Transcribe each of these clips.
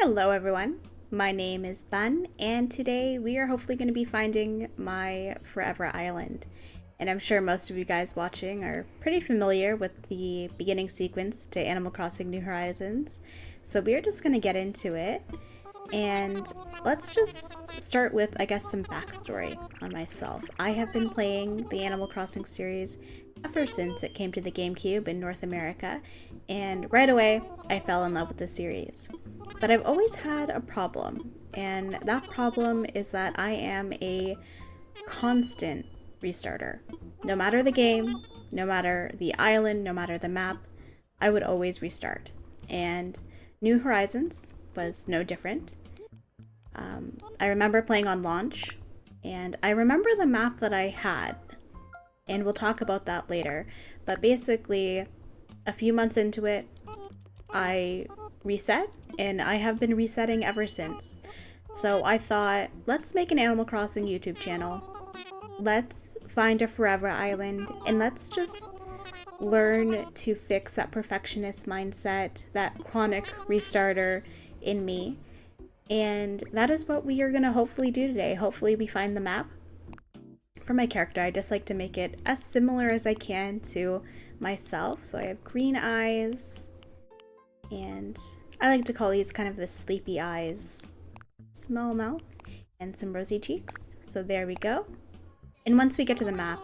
Hello everyone, my name is Bun, and today we are hopefully going to be finding my forever island. And I'm sure most of you guys watching are pretty familiar with the beginning sequence to Animal Crossing New Horizons. So we're just going to get into it, and let's just start with, I guess, some backstory on myself. I have been playing the Animal Crossing series ever since it came to the GameCube in North America, and right away I fell in love with the series. But I've always had a problem, and that problem is that I am a constant restarter. No matter the game, no matter the island, no matter the map, I would always restart. And New Horizons was no different. I remember playing on launch, and I remember the map that I had, and we'll talk about that later. But basically, a few months into it, I reset, and I have been resetting ever since. So I thought, let's make an Animal Crossing YouTube channel. Let's find a forever island, and let's just learn to fix that perfectionist mindset, that chronic restarter in me. And that is what we are going to hopefully do today. Hopefully we find the map. For my character, I just like to make it as similar as I can to myself. So I have green eyes, and I like to call these kind of the sleepy eyes. Small mouth and some rosy cheeks. So there we go. And once we get to the map,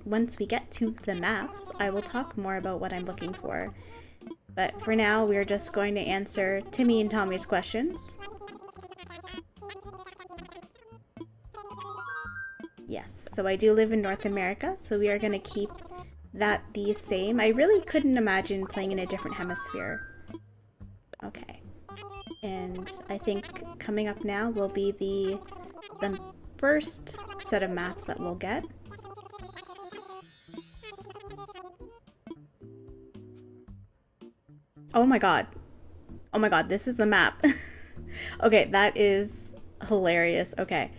once we get to the maps, I will talk more about what I'm looking for. But for now, we're just going to answer Timmy and Tommy's questions. Yes, so I do live in North America, so we are going to keep that the same. I really couldn't imagine playing in a different hemisphere. Okay. And I think coming up now will be the first set of maps that we'll get. Oh my god. Oh my god, this is the map. Okay, that is hilarious. Okay.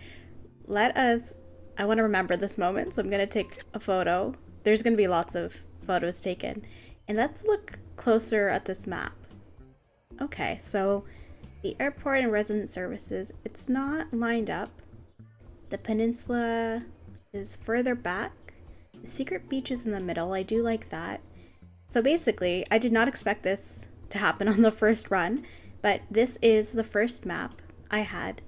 I want to remember this moment, so I'm going to take a photo. There's going to be lots of photos taken. And let's look closer at this map. Okay, so the airport and resident services, it's not lined up. The peninsula is further back. The secret beach is in the middle. I do like that. So basically, I did not expect this to happen on the first run, but this is the first map I had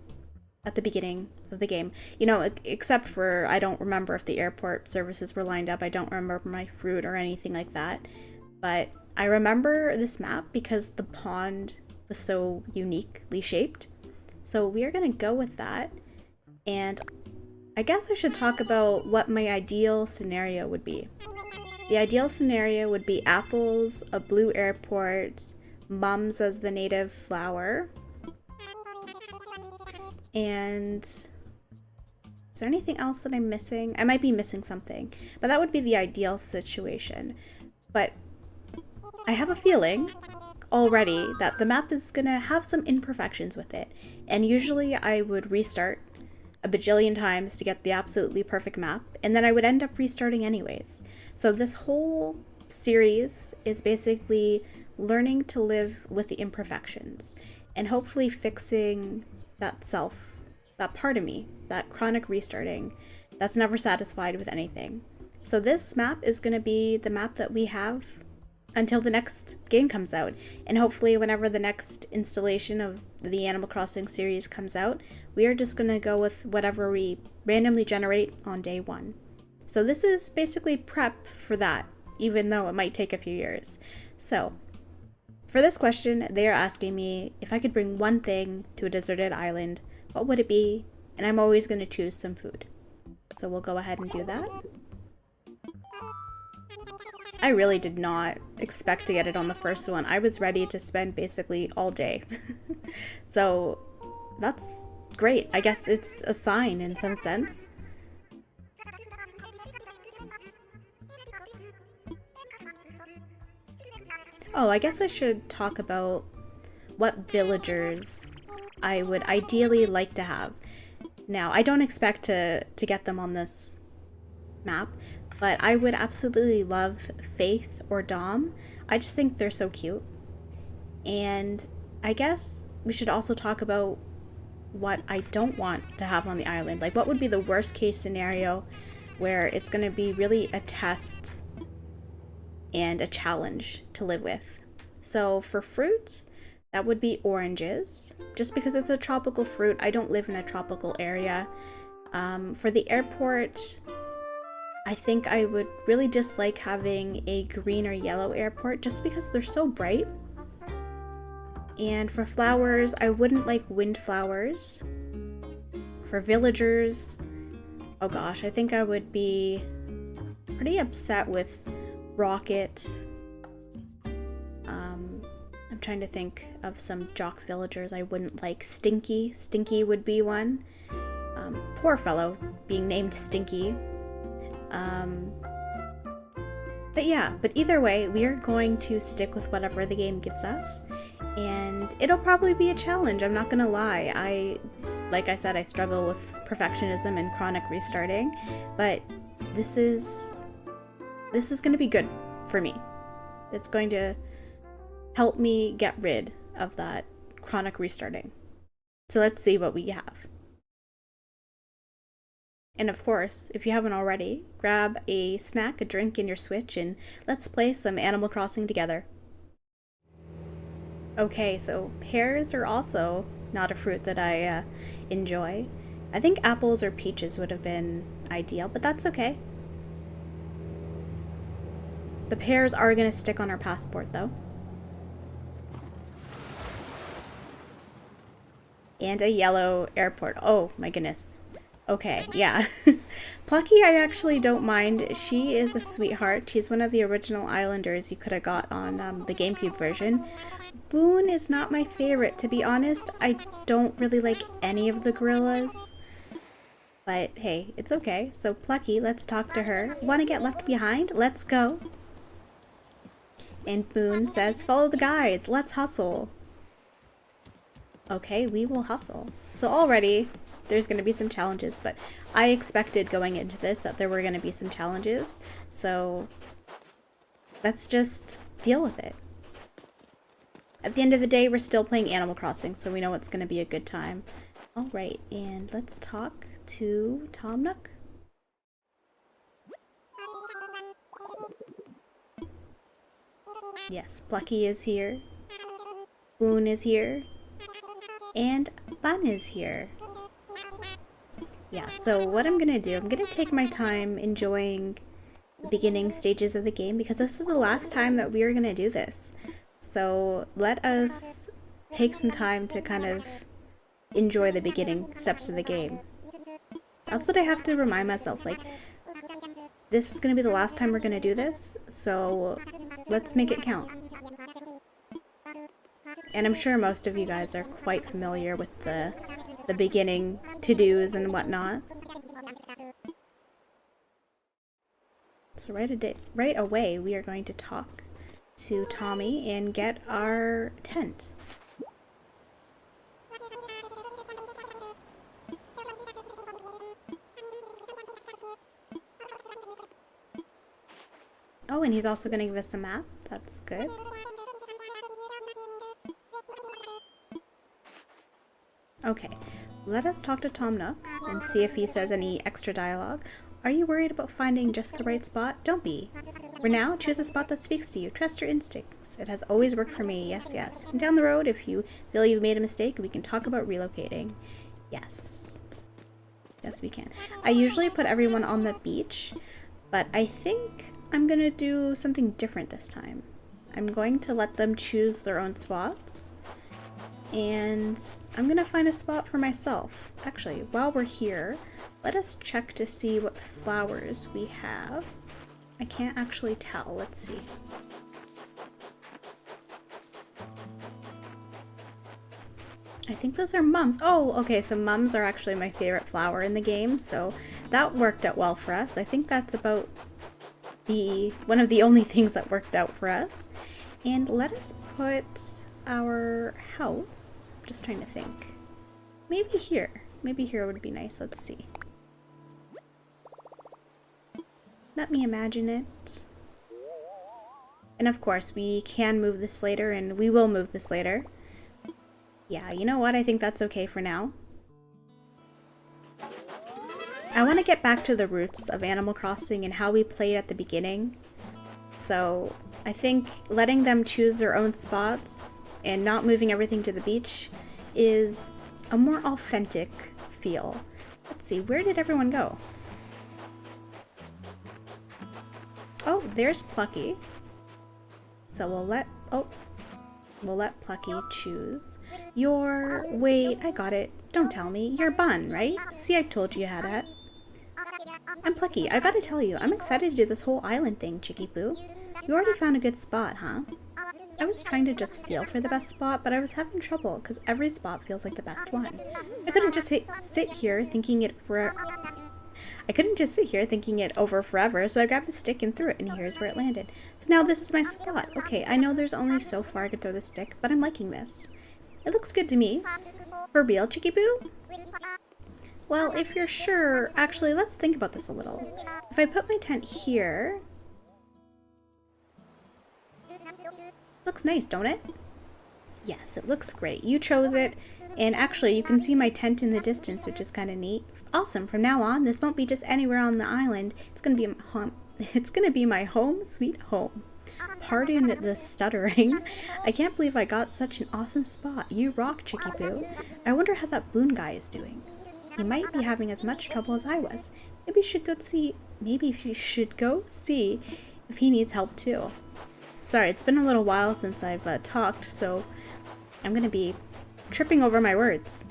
at the beginning of the game. You know, except for I don't remember if the airport services were lined up. I don't remember my fruit or anything like that. But I remember this map because the pond was so uniquely shaped. So we are going to go with that. And I guess I should talk about what my ideal scenario would be. The ideal scenario would be apples, a blue airport, mums as the native flower. And is there anything else that I'm missing? I might be missing something, but that would be the ideal situation. But I have a feeling already that the map is gonna have some imperfections with it. And usually I would restart a bajillion times to get the absolutely perfect map, and then I would end up restarting anyways. So this whole series is basically learning to live with the imperfections and hopefully fixing that part of me, that chronic restarting that's never satisfied with anything. So this map is going to be the map that we have until the next game comes out, and hopefully whenever the next installation of the Animal Crossing series comes out, we are just going to go with whatever we randomly generate on day one. So this is basically prep for that, even though it might take a few years. So for this question, they are asking me if I could bring one thing to a deserted island, what would it be? And I'm always going to choose some food. So we'll go ahead and do that. I really did not expect to get it on the first one. I was ready to spend basically all day. So that's great. I guess it's a sign in some sense. Oh, I guess I should talk about what villagers I would ideally like to have. Now, I don't expect to get them on this map, but I would absolutely love Faith or Dom. I just think they're so cute. And I guess we should also talk about what I don't want to have on the island. Like, what would be the worst case scenario where it's going to be really a test and a challenge to live with. So for fruit, that would be oranges. Just because it's a tropical fruit, I don't live in a tropical area. For the airport, I think I would really dislike having a green or yellow airport just because they're so bright. And for flowers, I wouldn't like windflowers. For villagers, oh gosh, I think I would be pretty upset with rocket. I'm trying to think of some jock villagers I wouldn't like. Stinky. Stinky would be one. Poor fellow being named Stinky. But yeah, but either way, we are going to stick with whatever the game gives us. And it'll probably be a challenge, I'm not gonna lie. Like I said, I struggle with perfectionism and chronic restarting, but this is gonna be good for me. It's going to help me get rid of that chronic restarting. So let's see what we have. And of course, if you haven't already, grab a snack, a drink in your Switch, and let's play some Animal Crossing together. Okay, so pears are also not a fruit that I enjoy. I think apples or peaches would have been ideal, but that's okay. The pears are going to stick on our passport, though. And a yellow airport. Oh, my goodness. Okay, yeah. Plucky, I actually don't mind. She is a sweetheart. She's one of the original islanders you could have got on the GameCube version. Boone is not my favorite, to be honest. I don't really like any of the gorillas. But hey, it's okay. So Plucky, let's talk to her. Want to get left behind? Let's go. And Boone says, follow the guides. Let's hustle. Okay, we will hustle. So already, there's going to be some challenges, but I expected going into this that there were going to be some challenges. So let's just deal with it. At the end of the day, we're still playing Animal Crossing, so we know it's going to be a good time. Alright, and let's talk to Tom Nook. Yes, Plucky is here. Boone is here. And Bun is here. Yeah, so what I'm going to do, I'm going to take my time enjoying the beginning stages of the game because this is the last time that we are going to do this. So let us take some time to kind of enjoy the beginning steps of the game. That's what I have to remind myself, like, this is going to be the last time we're going to do this, so let's make it count. And I'm sure most of you guys are quite familiar with the beginning to-dos and whatnot. So right away, we are going to talk to Tommy and get our tent. Oh, and he's also going to give us a map. That's good. Okay, let us talk to Tom Nook and see if he says any extra dialogue. Are you worried about finding just the right spot? Don't be. For now, choose a spot that speaks to you. Trust your instincts. It has always worked for me. Yes, yes. And down the road, if you feel you've made a mistake, we can talk about relocating. Yes. Yes, we can. I usually put everyone on the beach, but I think I'm gonna do something different this time. I'm going to let them choose their own spots. And I'm gonna find a spot for myself. Actually, while we're here, let us check to see what flowers we have. I can't actually tell. Let's see. I think those are mums. Oh, okay, so mums are actually my favorite flower in the game, so that worked out well for us. I think that's about one of the only things that worked out for us. And let us put our house, I'm just trying to think, maybe here would be nice. Let's see, let me imagine it. And of course we can move this later, and we will move this later. Yeah, you know what? I think that's okay for now. I want to get back to the roots of Animal Crossing and how we played at the beginning. So I think letting them choose their own spots and not moving everything to the beach is a more authentic feel. Let's see, where did everyone go? Oh, there's Plucky. So we'll let Plucky choose. Wait, I got it. Don't tell me. You're Bun, right? See, I told you had it. I'm Plucky. I gotta tell you, I'm excited to do this whole island thing, Chicky Poo. You already found a good spot, huh? I was trying to just feel for the best spot, but I was having trouble because every spot feels like the best one. I couldn't just sit here thinking it over forever, so I grabbed a stick and threw it, and here's where it landed. So now this is my spot. Okay, I know there's only so far I can throw the stick, but I'm liking this. It looks good to me. For real, Chicky Poo? Well, if you're sure, actually, let's think about this a little. If I put my tent here... Looks nice, don't it? Yes, it looks great. You chose it, and actually, you can see my tent in the distance, which is kind of neat. Awesome, from now on, this won't be just anywhere on the island. It's gonna be my home, sweet home. Pardon the stuttering. I can't believe I got such an awesome spot. You rock, Chicky Poo. I wonder how that Boone guy is doing. He might be having as much trouble as I was. Maybe you should go see if he needs help too. Sorry, it's been a little while since I've talked, so I'm gonna be tripping over my words.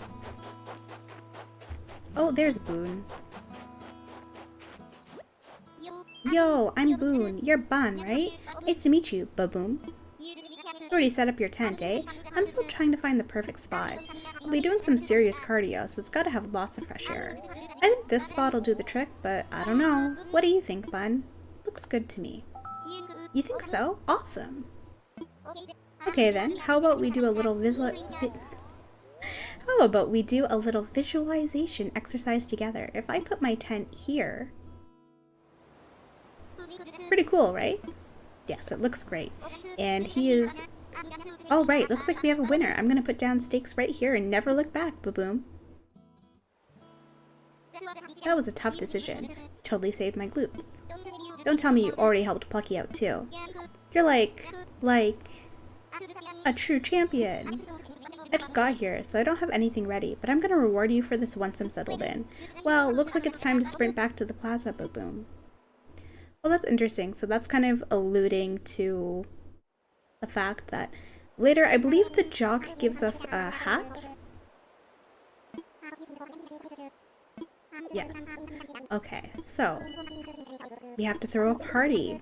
Oh, there's Boone. Yo, I'm Boone. You're Bun, right? Nice to meet you, Baboom. You already set up your tent, eh? I'm still trying to find the perfect spot. I'll be doing some serious cardio, so it's gotta have lots of fresh air. I think this spot will do the trick, but I don't know. What do you think, Bun? Looks good to me. You think so? Awesome. Okay then, how about we do a little visualization exercise together? If I put my tent here... Pretty cool, right? Yes, it looks great. And he is... Oh, right, looks like we have a winner. I'm gonna put down stakes right here and never look back, Baboom. That was a tough decision. Totally saved my glutes. Don't tell me you already helped Plucky out too. You're like a true champion. I just got here, so I don't have anything ready, but I'm gonna reward you for this once I'm settled in. Well, looks like it's time to sprint back to the plaza, Baboom. Well, that's interesting. So that's kind of alluding to the fact that later, I believe the jock gives us a hat. Yes. Okay, so we have to throw a party.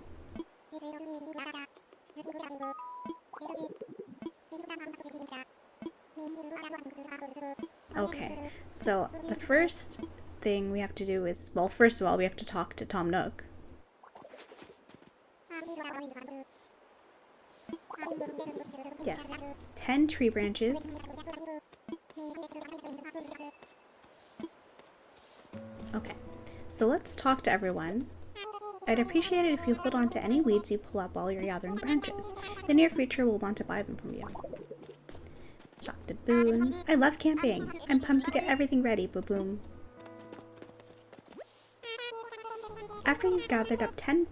Okay, so the first thing we have to do is, well, first of all, we have to talk to Tom Nook. Yes, 10 tree branches. Okay, so let's talk to everyone. I'd appreciate it if you hold on to any weeds you pull up while you're gathering branches. In the near future, we'll want to buy them from you. Let's talk to Boone. I love camping. I'm pumped to get everything ready, Baboom. After you've gathered up 10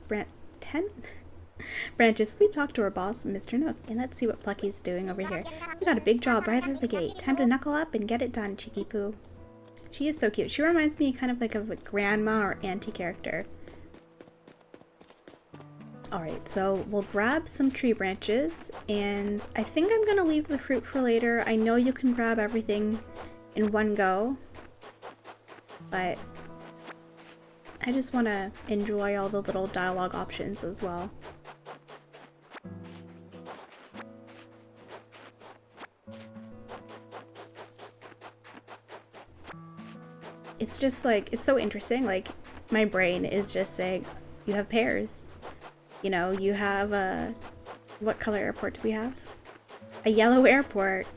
branches, please talk to our boss, Mr. Nook, and let's see what Plucky's doing over here. We got a big job right out of the gate. Time to knuckle up and get it done, Chicky Poo. She is so cute. She reminds me kind of like of a grandma or auntie character. Alright, so we'll grab some tree branches, and I think I'm gonna leave the fruit for later. I know you can grab everything in one go, but I just want to enjoy all the little dialogue options as well. It's just like, it's so interesting, like my brain is just saying, you have pears. You know, you have a, what color airport do we have? A yellow airport.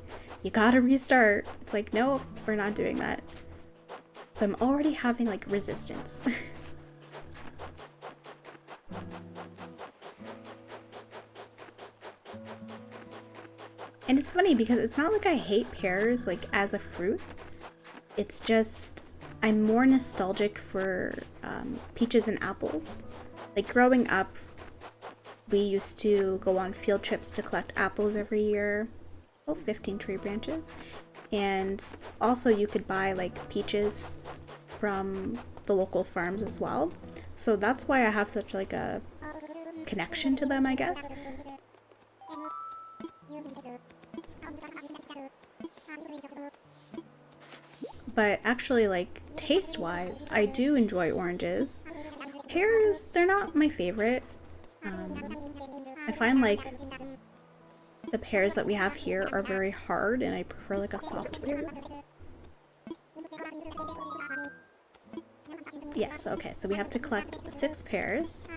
You gotta restart. It's like, no, we're not doing that. So I'm already having like resistance. And it's funny because it's not like I hate pears like as a fruit. It's just I'm more nostalgic for peaches and apples. Like growing up, we used to go on field trips to collect apples every year. Oh, 15 tree branches. And also you could buy like peaches from the local farms as well. So that's why I have such like a connection to them, I guess. But actually, like, taste-wise, I do enjoy oranges. Pears, they're not my favorite. I find, like, the pears that we have here are very hard, and I prefer, like, a soft pear. Yes, okay, so we have to collect 6 pears.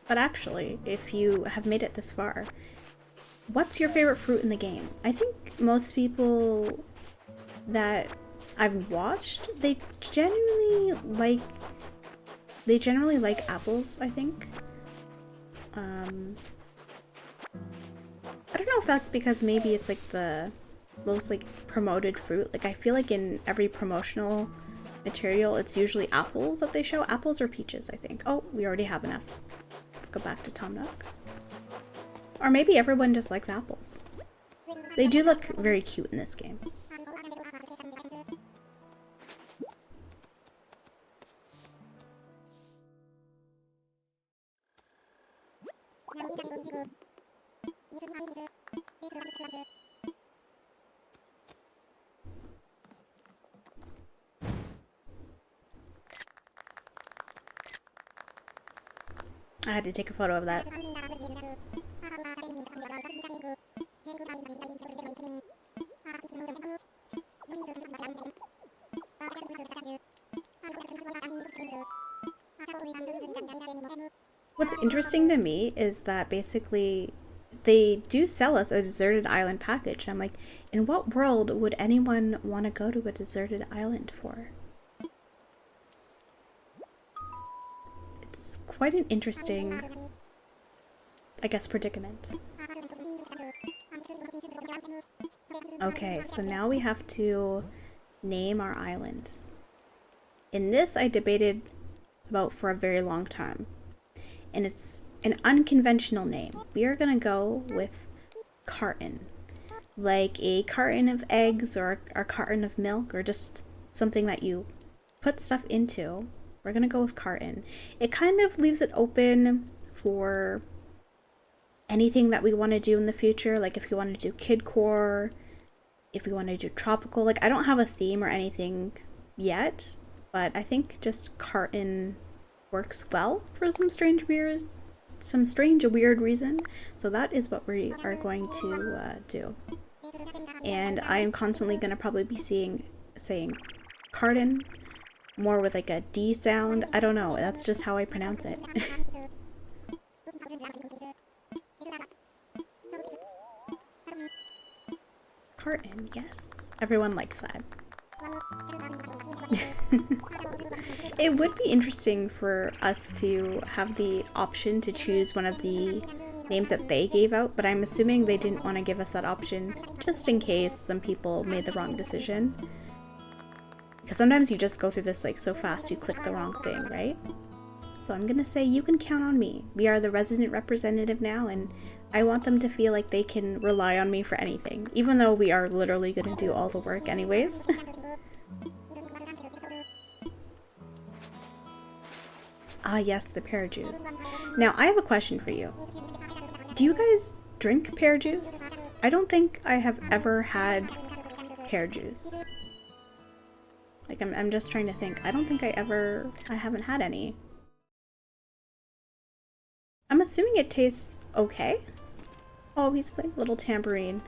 But actually, if you have made it this far, what's your favorite fruit in the game? I think most people that I've watched, they generally like apples, I think. I don't know if that's because maybe it's like the most like promoted fruit. Like I feel like in every promotional material, it's usually apples that they show. Apples or peaches, I think. Oh, we already have enough. Let's go back to Tom Nook. Or maybe everyone just likes apples. They do look very cute in this game. I had to take a photo of that. What's interesting to me is that basically they do sell us a deserted island package. I'm like, in what world would anyone want to go to a deserted island for? It's quite an interesting, I guess, predicament. Okay, so now we have to name our island. In this, I debated about for a very long time. And it's an unconventional name. We are gonna go with carton. Like a carton of eggs or a carton of milk or just something that you put stuff into. We're gonna go with carton. It kind of leaves it open for anything that we want to do in the future. Like if we want to do kidcore, if we want to do tropical. Like I don't have a theme or anything yet, but I think just carton works well for some strange weird reason. So that is what we are going to do. And I am constantly going to probably be saying carton more with like a D sound. I don't know. That's just how I pronounce it. Carton, yes. Everyone likes that. It would be interesting for us to have the option to choose one of the names that they gave out, but I'm assuming they didn't want to give us that option just in case some people made the wrong decision. Because sometimes you just go through this like so fast you click the wrong thing, right? So I'm gonna say you can count on me. We are the resident representative now, and I want them to feel like they can rely on me for anything, even though we are literally gonna do all the work anyways. Ah yes, the pear juice. Now I have a question for you. Do you guys drink pear juice? I don't think I have ever had pear juice. Like I'm just trying to think. I don't think I haven't had any. I'm assuming it tastes okay. Oh, he's playing a little tambourine.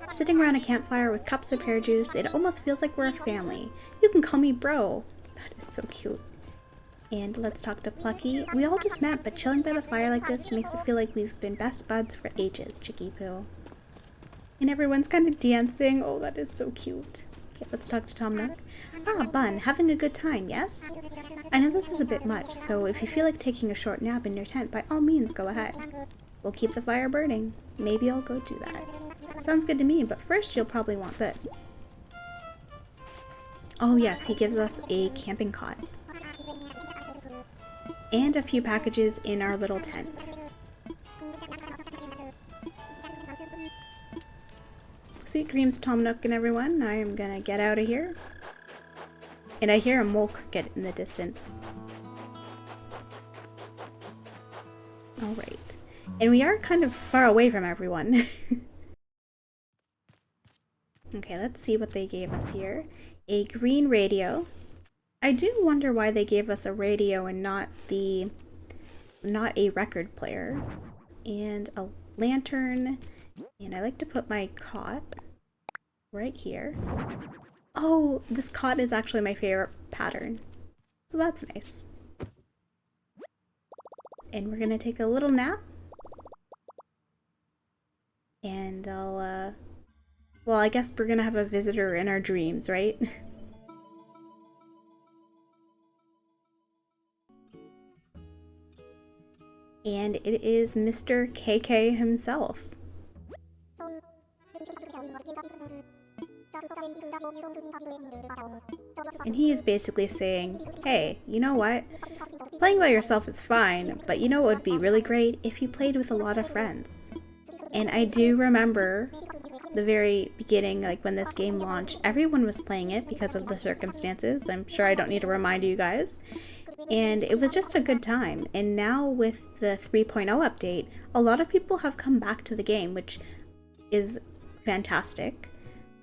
Sitting around a campfire with cups of pear juice, it almost feels like we're a family. You can call me bro. That is so cute. And let's talk to Plucky. We all just met, but chilling by the fire like this makes it feel like we've been best buds for ages, Chicky Poo. And everyone's kind of dancing. Oh, that is so cute. Okay, let's talk to Tom Nook. Ah, Bun, having a good time, yes? I know this is a bit much, so if you feel like taking a short nap in your tent, by all means go ahead. We'll keep the fire burning. Maybe I'll go do that. Sounds good to me, but first you'll probably want this. Oh yes, he gives us a camping cot. And a few packages in our little tent. Sweet dreams, Tom Nook and everyone. I am gonna get out of here. And I hear a mole cricket in the distance. Alright. And we are kind of far away from everyone. Okay, let's see what they gave us here. A green radio. I do wonder why they gave us a radio and not a record player. And a lantern. And I like to put my cot right here. Oh, this cot is actually my favorite pattern. So that's nice. And we're gonna take a little nap. And well, I guess we're gonna have a visitor in our dreams, right? And it is Mr. KK himself. And he is basically saying, hey, you know what? Playing by yourself is fine, but you know what would be really great if you played with a lot of friends. And I do remember the very beginning, like when this game launched, everyone was playing it because of the circumstances. I'm sure I don't need to remind you guys. And it was just a good time. And now with the 3.0 update, a lot of people have come back to the game, which is fantastic.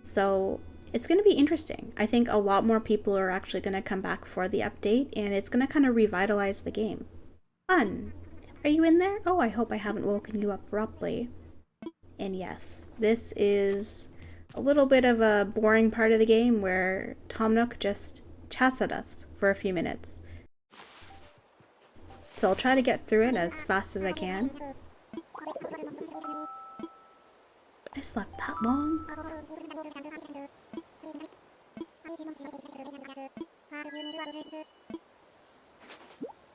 So it's going to be interesting. I think a lot more people are actually going to come back for the update, and it's going to kind of revitalize the game. Fun! Are you in there? Oh, I hope I haven't woken you up abruptly. And yes, this is a little bit of a boring part of the game where Tom Nook just chats at us for a few minutes. So I'll try to get through it as fast as I can. I slept that long?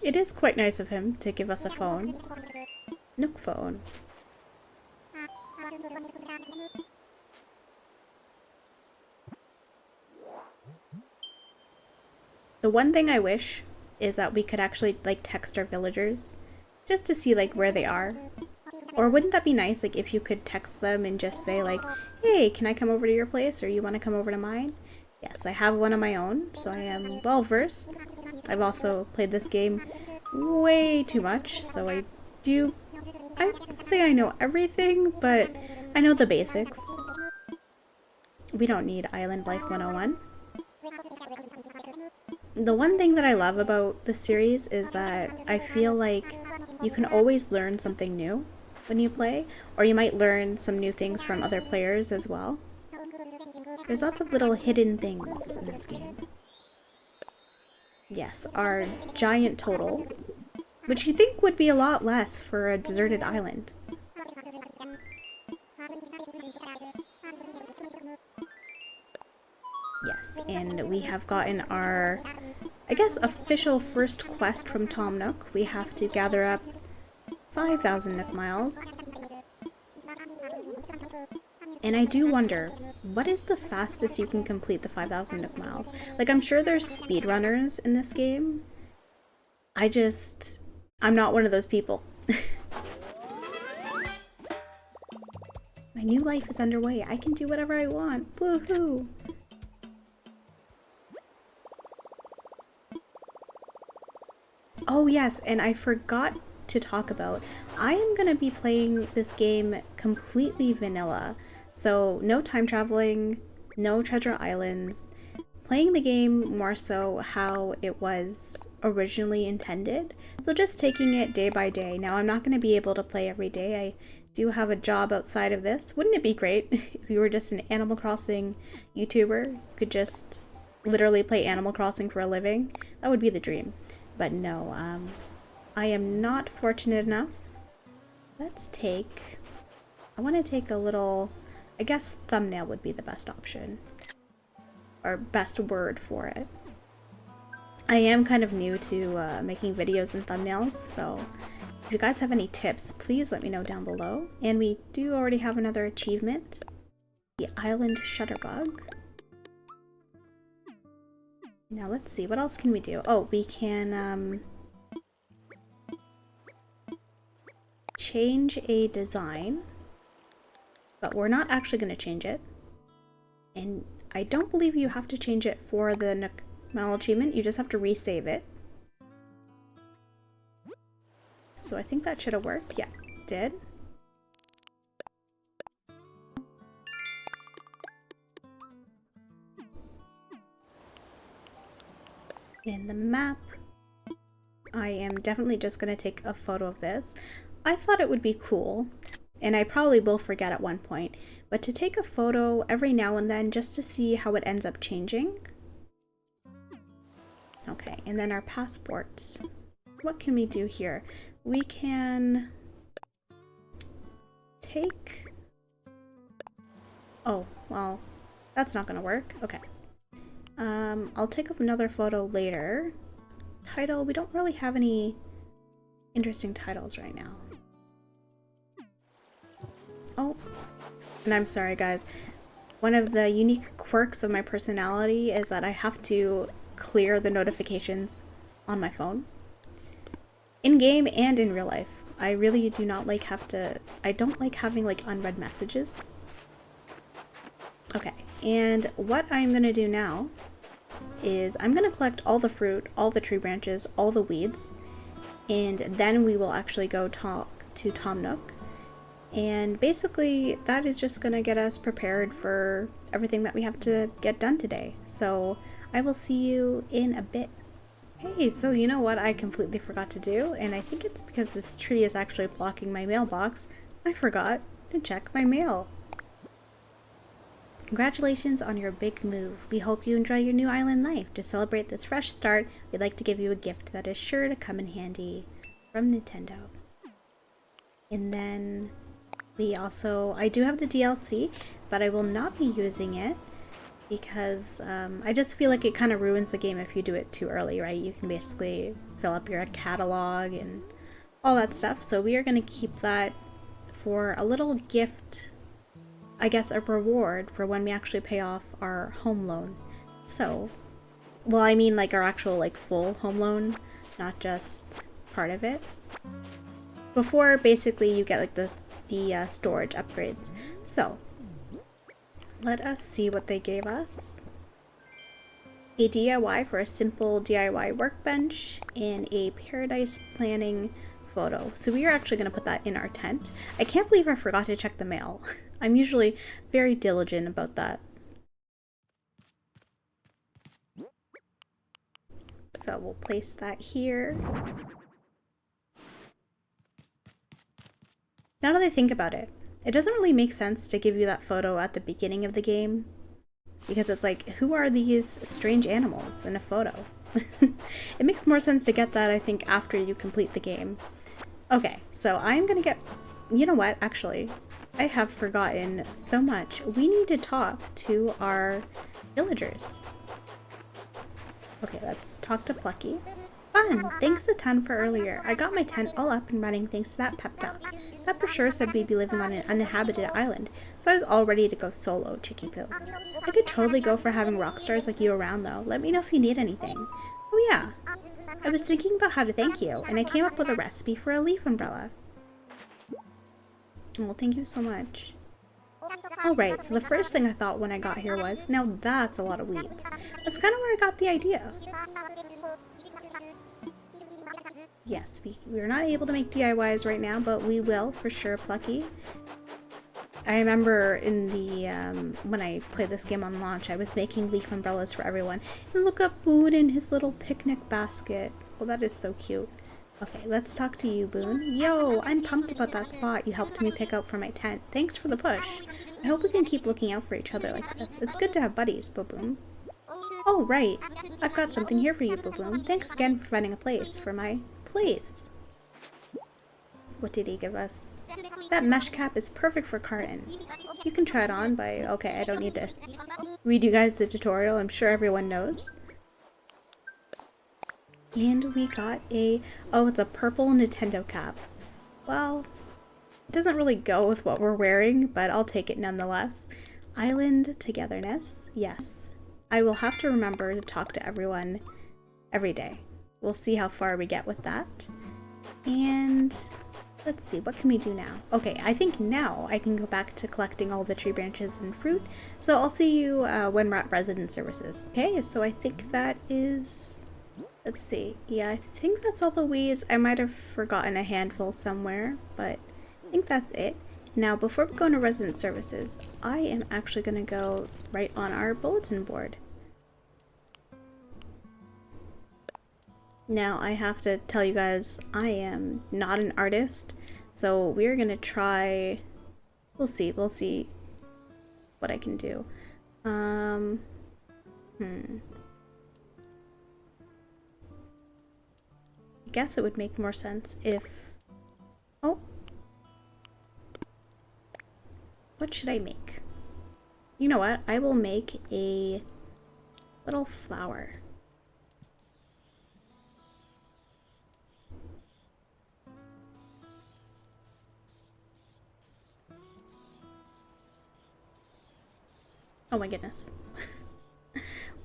It is quite nice of him to give us a phone. Nook phone. The one thing I wish is that we could actually like text our villagers just to see like where they are. Or wouldn't that be nice, like if you could text them and just say like, hey, can I come over to your place, or you want to come over to mine? Yes, I have one of my own, so I am well versed. I've also played this game way too much, so I'd say I know everything, but I know the basics. We don't need Island Life 101. The one thing that I love about the series is that I feel like you can always learn something new when you play, or you might learn some new things from other players as well. There's lots of little hidden things in this game. Yes, our giant total, which you think would be a lot less for a deserted island. Yes, and we have gotten our, I guess, official first quest from Tom Nook. We have to gather up 5,000 Nook miles. And I do wonder, what is the fastest you can complete the 5,000 Nook miles? Like, I'm sure there's speedrunners in this game. I'm not one of those people. My new life is underway. I can do whatever I want. Woohoo! Oh yes, and I forgot to talk about, I am going to be playing this game completely vanilla. So no time traveling, no treasure islands, playing the game more so how it was originally intended. So just taking it day by day. Now I'm not going to be able to play every day. I do have a job outside of this. Wouldn't it be great if you were just an Animal Crossing YouTuber? You could just literally play Animal Crossing for a living. That would be the dream. But no, I am not fortunate enough. I want to take a little, I guess thumbnail would be the best option. Or best word for it. I am kind of new to making videos and thumbnails, so if you guys have any tips, please let me know down below. And we do already have another achievement, the Island Shutterbug. Now let's see, what else can we do? Oh, we can change a design, but we're not actually going to change it. And I don't believe you have to change it for the Mal achievement, you just have to resave it. So I think that should have worked. Yeah, it did. In the map, I am definitely just going to take a photo of this. I thought it would be cool, and I probably will forget at one point, but to take a photo every now and then just to see how it ends up changing. Okay, and then our passports. What can we do here? We can take... Oh, well, that's not gonna work. Okay. I'll take another photo later. Title, we don't really have any interesting titles right now. Oh, and I'm sorry guys. One of the unique quirks of my personality is that I have to clear the notifications on my phone. In game and in real life. I really do not like I don't like having like unread messages. Okay, and what I'm gonna do now is I'm gonna collect all the fruit, all the tree branches, all the weeds, and then we will actually go talk to Tom Nook. And basically that is just gonna get us prepared for everything that we have to get done today. So I will see you in a bit. Hey, so you know what I completely forgot to do, and I think it's because this tree is actually blocking my mailbox. I forgot to check my mail. Congratulations on your big move. We hope you enjoy your new island life. To celebrate this fresh start, we'd like to give you a gift that is sure to come in handy from Nintendo. And then I do have the DLC, but I will not be using it because I just feel like it kind of ruins the game if you do it too early, right? You can basically fill up your catalog and all that stuff. So we are going to keep that for a little gift, I guess a reward for when we actually pay off our home loan. So, well, I mean like our actual like full home loan, not just part of it. Before basically you get like the storage upgrades. So let us see what they gave us. A DIY for a simple DIY workbench and a paradise planning photo. So we are actually going to put that in our tent. I can't believe I forgot to check the mail. I'm usually very diligent about that. So we'll place that here. Now that I think about it, it doesn't really make sense to give you that photo at the beginning of the game, because it's like, who are these strange animals in a photo? It makes more sense to get that, I think, after you complete the game. Okay, so I'm gonna get... You know what, actually, I have forgotten so much. We need to talk to our villagers. Okay, let's talk to Plucky. Fun! Thanks a ton for earlier. I got my tent all up and running thanks to that pep talk. That for sure said we'd be living on an uninhabited island, so I was all ready to go solo, Chicky Poo. I could totally go for having rock stars like you around though. Let me know if you need anything. Oh yeah, I was thinking about how to thank you, and I came up with a recipe for a leaf umbrella. Well, thank you so much. Alright, so the first thing I thought when I got here was, now that's a lot of weeds. That's kind of where I got the idea. Yes, we're not able to make DIYs right now, but we will for sure, Plucky. I remember in the, when I played this game on launch, I was making leaf umbrellas for everyone. And look up Boone in his little picnic basket. Oh, that is so cute. Okay, let's talk to you, Boone. Yo, I'm pumped about that spot you helped me pick out for my tent. Thanks for the push. I hope we can keep looking out for each other like this. It's good to have buddies, Boom. Oh, right. I've got something here for you, Boom. Thanks again for finding a place for my place. What did he give us? That mesh cap is perfect for Carton. You can try it on by... Okay, I don't need to read you guys the tutorial. I'm sure everyone knows. And we got a, oh, it's a purple Nintendo cap. Well, it doesn't really go with what we're wearing, but I'll take it nonetheless. Island togetherness, yes. I will have to remember to talk to everyone every day. We'll see how far we get with that. And let's see, what can we do now? Okay, I think now I can go back to collecting all the tree branches and fruit. So I'll see you when we're at resident services. Okay, so I think that is, let's see. Yeah, I think that's all the ways. I might have forgotten a handful somewhere, but I think that's it. Now, before we go into resident services, I am actually going to go right on our bulletin board. Now, I have to tell you guys, I am not an artist, so we're going to try, we'll see what I can do. I guess it would make more sense if, oh, what should I make? You know what? I will make a little flower. Oh my goodness.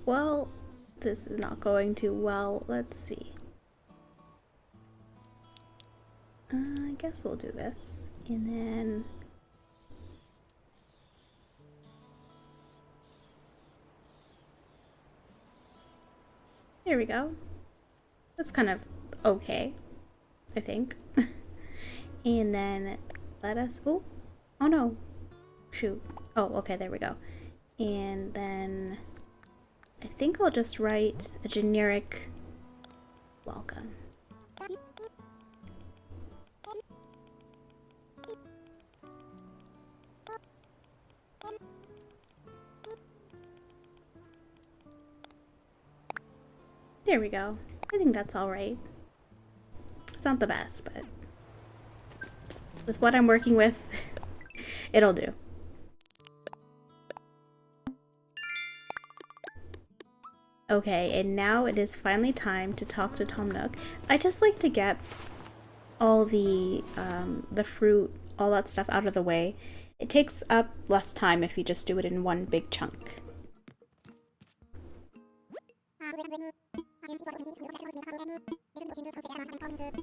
Well, this is not going too well. Let's see. I guess we'll do this. And then there we go. That's kind of okay, I think. And then let us, oh no, shoot. Oh, okay, there we go. And then I think I'll just write a generic welcome. There we go. I think that's alright. It's not the best, but with what I'm working with, it'll do. Okay, and now it is finally time to talk to Tom Nook. I just like to get all the fruit, all that stuff out of the way. It takes up less time if you just do it in one big chunk.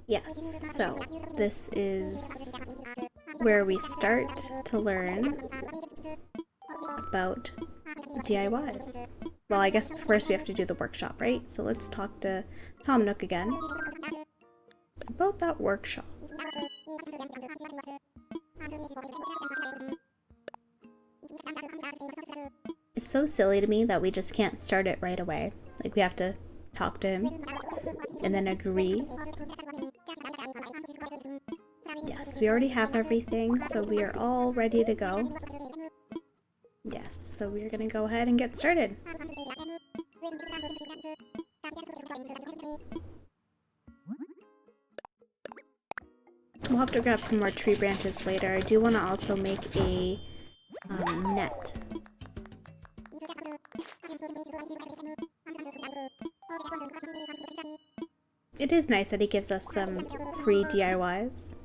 Yes, so this is where we start to learn about DIYs. Well, I guess first we have to do the workshop, right? So let's talk to Tom Nook again about that workshop. It's so silly to me that we just can't start it right away. Like, we have to talk to him and then agree. Yes, we already have everything, so we are all ready to go. Yes, so we're gonna go ahead and get started. We'll have to grab some more tree branches later. I do want to also make a net. It is nice that he gives us some free DIYs.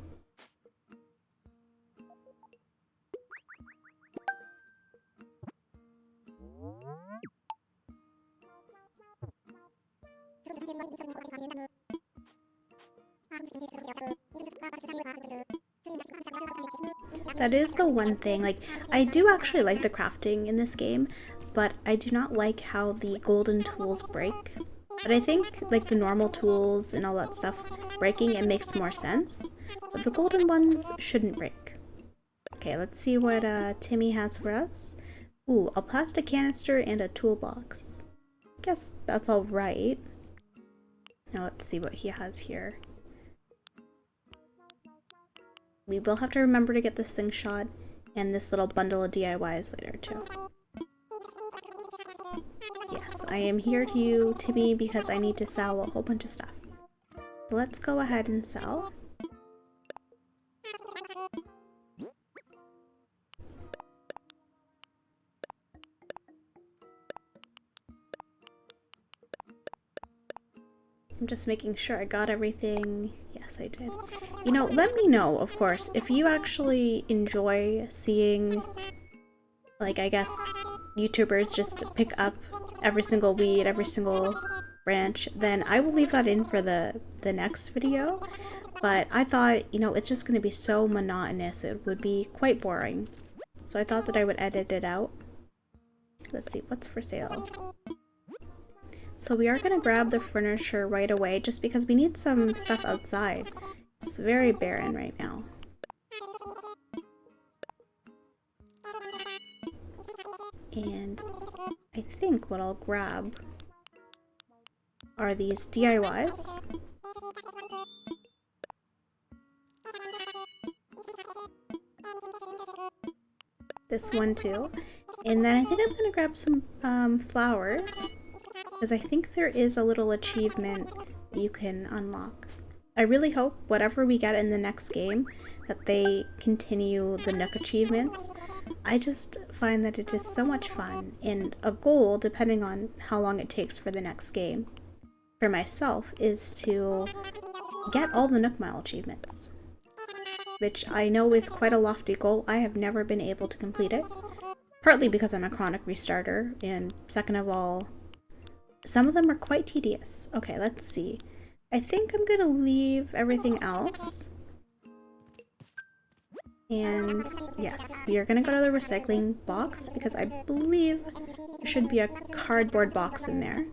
That is the one thing, like, I do actually like the crafting in this game, but I do not like how the golden tools break. But I think, like, the normal tools and all that stuff breaking, it makes more sense. But the golden ones shouldn't break. Okay, let's see what Timmy has for us. Ooh, a plastic canister and a toolbox. I guess that's alright. Now let's see what he has here. We will have to remember to get this thing shot and this little bundle of DIYs later too. Yes, I am here to you, Timmy, because I need to sell a whole bunch of stuff. So let's go ahead and sell. I'm just making sure I got everything. Yes, I did. You know, let me know, of course, if you actually enjoy seeing, like, I guess, YouTubers just pick up every single weed, every single branch, then I will leave that in for the next video. But I thought, you know, it's just going to be so monotonous, it would be quite boring. So I thought that I would edit it out. Let's see, what's for sale? So we are going to grab the furniture right away just because we need some stuff outside. It's very barren right now. And I think what I'll grab are these DIYs. This one too. And then I think I'm gonna grab some flowers, because I think there is a little achievement that you can unlock. I really hope whatever we get in the next game that they continue the Nook achievements. I just find that it is so much fun, and a goal, depending on how long it takes for the next game, for myself, is to get all the Nook Mile achievements, which I know is quite a lofty goal. I have never been able to complete it, partly because I'm a chronic restarter, and second of all, some of them are quite tedious. Okay, let's see. I think I'm gonna leave everything else. And yes, we are gonna go to the recycling box because I believe there should be a cardboard box in there.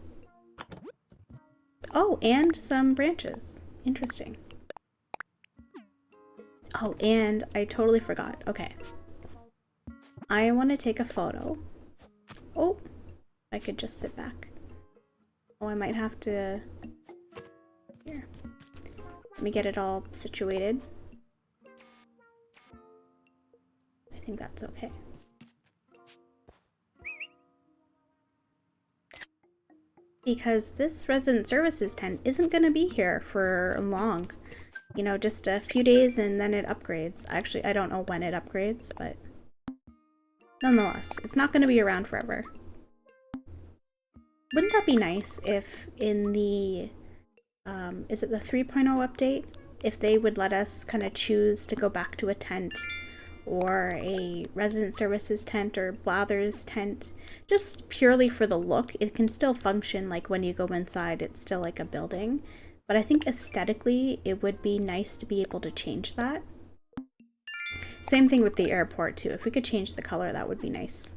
Oh, and some branches. Interesting. Oh, and I totally forgot. Okay. I want to take a photo. Oh, I could just sit back. Oh, I might have to... Here. Let me get it all situated. I think that's okay. Because this resident services tent isn't going to be here for long. You know, just a few days and then it upgrades. Actually, I don't know when it upgrades, but nonetheless, it's not going to be around forever. Wouldn't that be nice if in the, is it the 3.0 update? If they would let us kind of choose to go back to a tent or a resident services tent or Blather's tent, just purely for the look. It can still function like when you go inside, it's still like a building. But I think aesthetically, it would be nice to be able to change that. Same thing with the airport too. If we could change the color, that would be nice.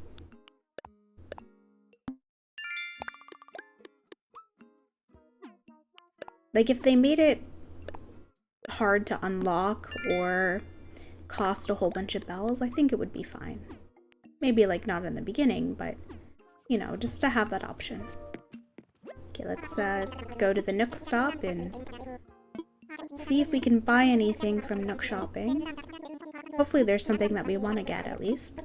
Like if they made it hard to unlock or cost a whole bunch of bells, I think it would be fine. Maybe like not in the beginning, but you know, just to have that option. Okay, let's go to the Nook stop and see if we can buy anything from Nook shopping. Hopefully there's something that we want to get at least.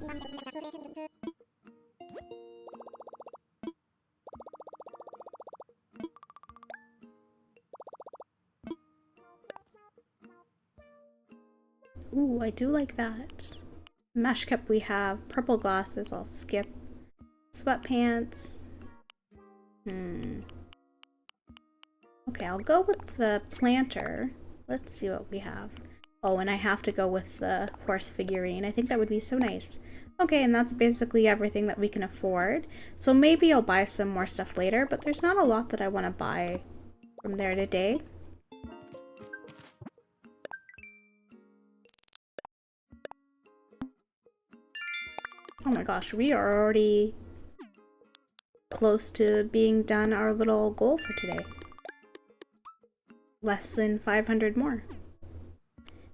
Ooh, I do like that. Mesh cup we have. Purple glasses, I'll skip. Sweatpants. Okay, I'll go with the planter. Let's see what we have. Oh, and I have to go with the horse figurine. I think that would be so nice. Okay, and that's basically everything that we can afford. So maybe I'll buy some more stuff later, but there's not a lot that I want to buy from there today. Oh my gosh, we are already close to being done our little goal for today. Less than 500 more.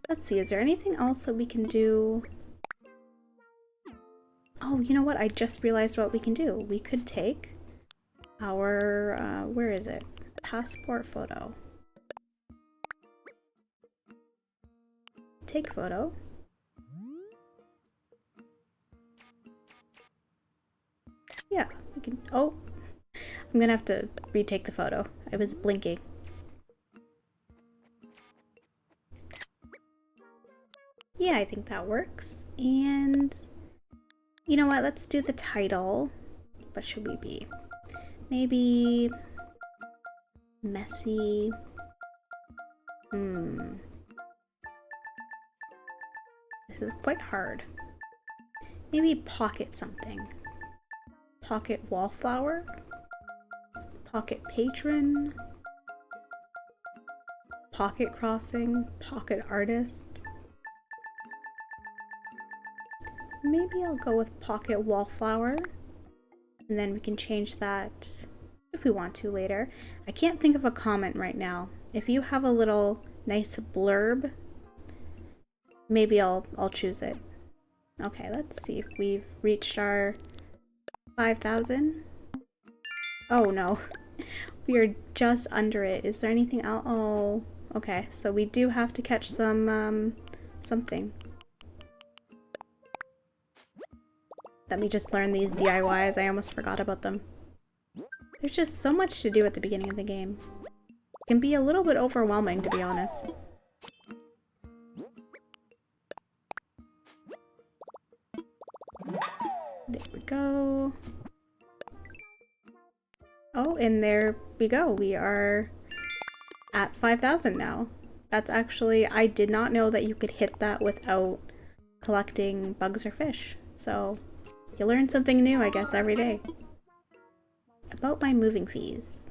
Let's see, is there anything else that we can do? Oh, you know what? I just realized what we can do. We could take our, where is it? Passport photo. Take photo. Yeah, we can, oh, I'm gonna have to retake the photo. I was blinking. Yeah, I think that works. And you know what? Let's do the title. What should we be? Maybe Messy. This is quite hard. Maybe pocket something. Pocket wallflower? Pocket patron? Pocket crossing? Pocket artist? Maybe I'll go with pocket wallflower. And then we can change that if we want to later. I can't think of a comment right now. If you have a little nice blurb, maybe I'll choose it. Okay, let's see if we've reached our 5,000. Oh no, we are just under it. Is there anything else? Oh, okay, so we do have to catch some, something. Let me just learn these DIYs. I almost forgot about them. There's just so much to do at the beginning of the game. It can be a little bit overwhelming, to be honest. There we go. Oh, and there we go. We are at 5,000 now. That's actually, I did not know that you could hit that without collecting bugs or fish. So you learn something new, I guess, every day. About my moving fees.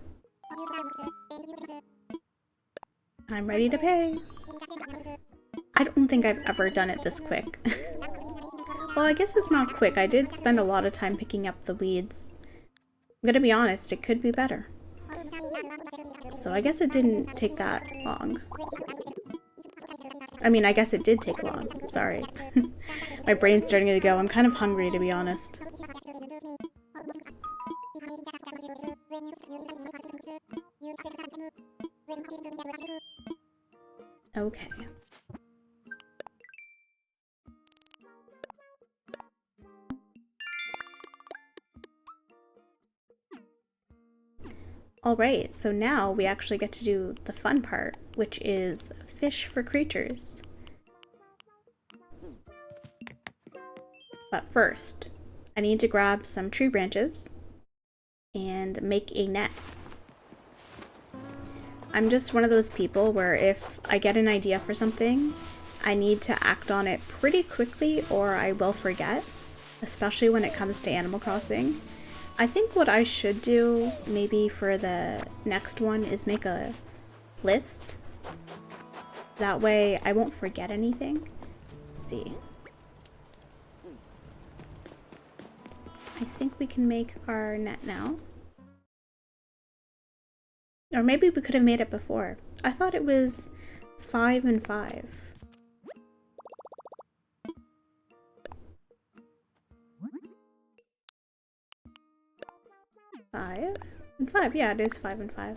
I'm ready to pay. I don't think I've ever done it this quick. Well, I guess it's not quick. I did spend a lot of time picking up the weeds. I'm gonna be honest, it could be better. So I guess it didn't take that long. I mean, I guess it did take long. Sorry. My brain's starting to go. I'm kind of hungry, to be honest. Okay. Alright, so now we actually get to do the fun part, which is fish for creatures. But first, I need to grab some tree branches and make a net. I'm just one of those people where if I get an idea for something, I need to act on it pretty quickly or I will forget, especially when it comes to Animal Crossing. I think what I should do, maybe for the next one, is make a list. That way I won't forget anything. Let's see. I think we can make our net now. Or maybe we could have made it before. I thought it was 5 and 5. Five and 5. Yeah, it is 5 and 5.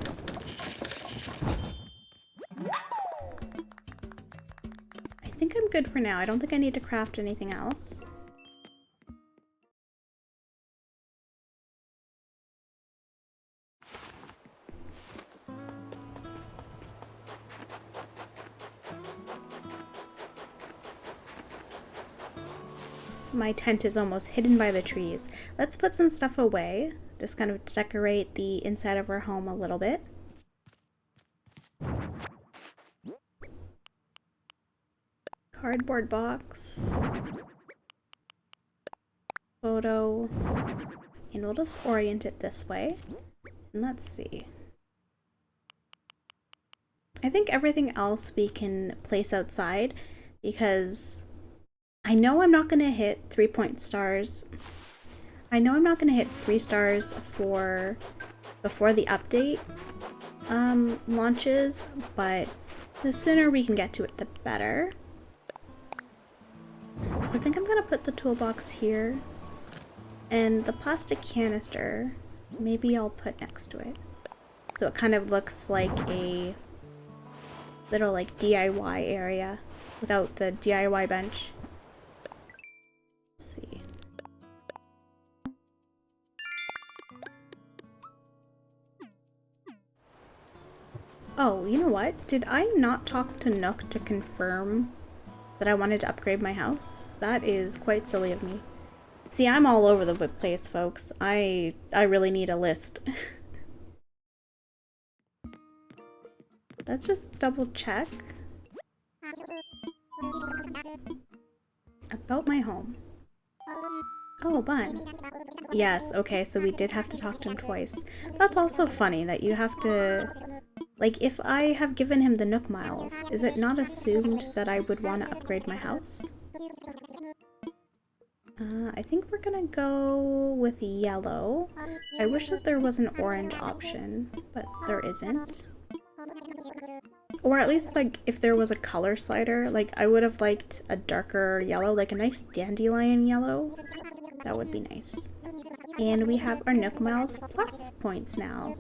I think I'm good for now. I don't think I need to craft anything else. My tent is almost hidden by the trees. Let's put some stuff away. Just kind of decorate the inside of our home a little bit. Cardboard box. Photo. And we'll just orient it this way. And let's see. I think everything else we can place outside because I know I'm not going to hit 3-point stars. I know I'm not going to hit 3 stars for before the update launches, but the sooner we can get to it, the better. So I think I'm going to put the toolbox here, and the plastic canister, maybe I'll put next to it. So it kind of looks like a little like DIY area without the DIY bench. Let's see. Oh, you know what? Did I not talk to Nook to confirm that I wanted to upgrade my house? That is quite silly of me. See, I'm all over the place, folks. I really need a list. let's just double check about my home. Oh, Bun. Yes, okay, so we did have to talk to him twice. That's also funny that you have to... Like, if I have given him the Nook Miles, is it not assumed that I would want to upgrade my house? I think we're gonna go with yellow. I wish that there was an orange option, but there isn't. Or at least, like, if there was a color slider, like, I would have liked a darker yellow, like a nice dandelion yellow. That would be nice. And we have our Nook Miles plus points now.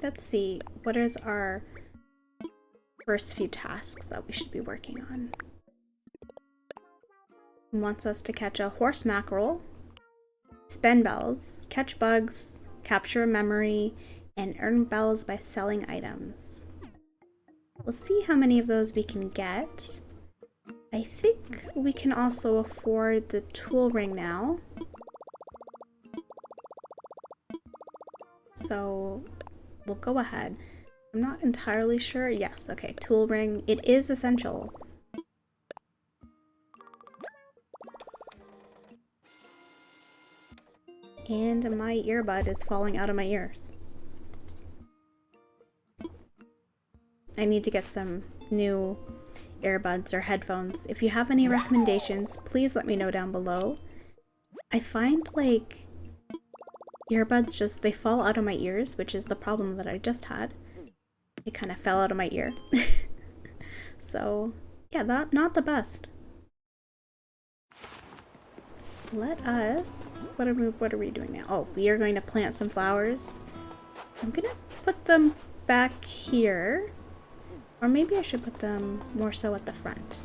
Let's see, what is our first few tasks that we should be working on? It wants us to catch a horse mackerel, spend bells, catch bugs, capture a memory, and earn bells by selling items. We'll see how many of those we can get. I think we can also afford the tool ring now. So we'll go ahead. I'm not entirely sure. Yes, okay, tool ring. It is essential. And my earbud is falling out of my ears. I need to get some new earbuds or headphones. If you have any recommendations, please let me know down below. I find like earbuds just, they fall out of my ears, which is the problem that I just had. It kind of fell out of my ear. So yeah, not the best. Let us, what are we doing now? Oh, we are going to plant some flowers. I'm gonna put them back here. Or maybe I should put them more so at the front.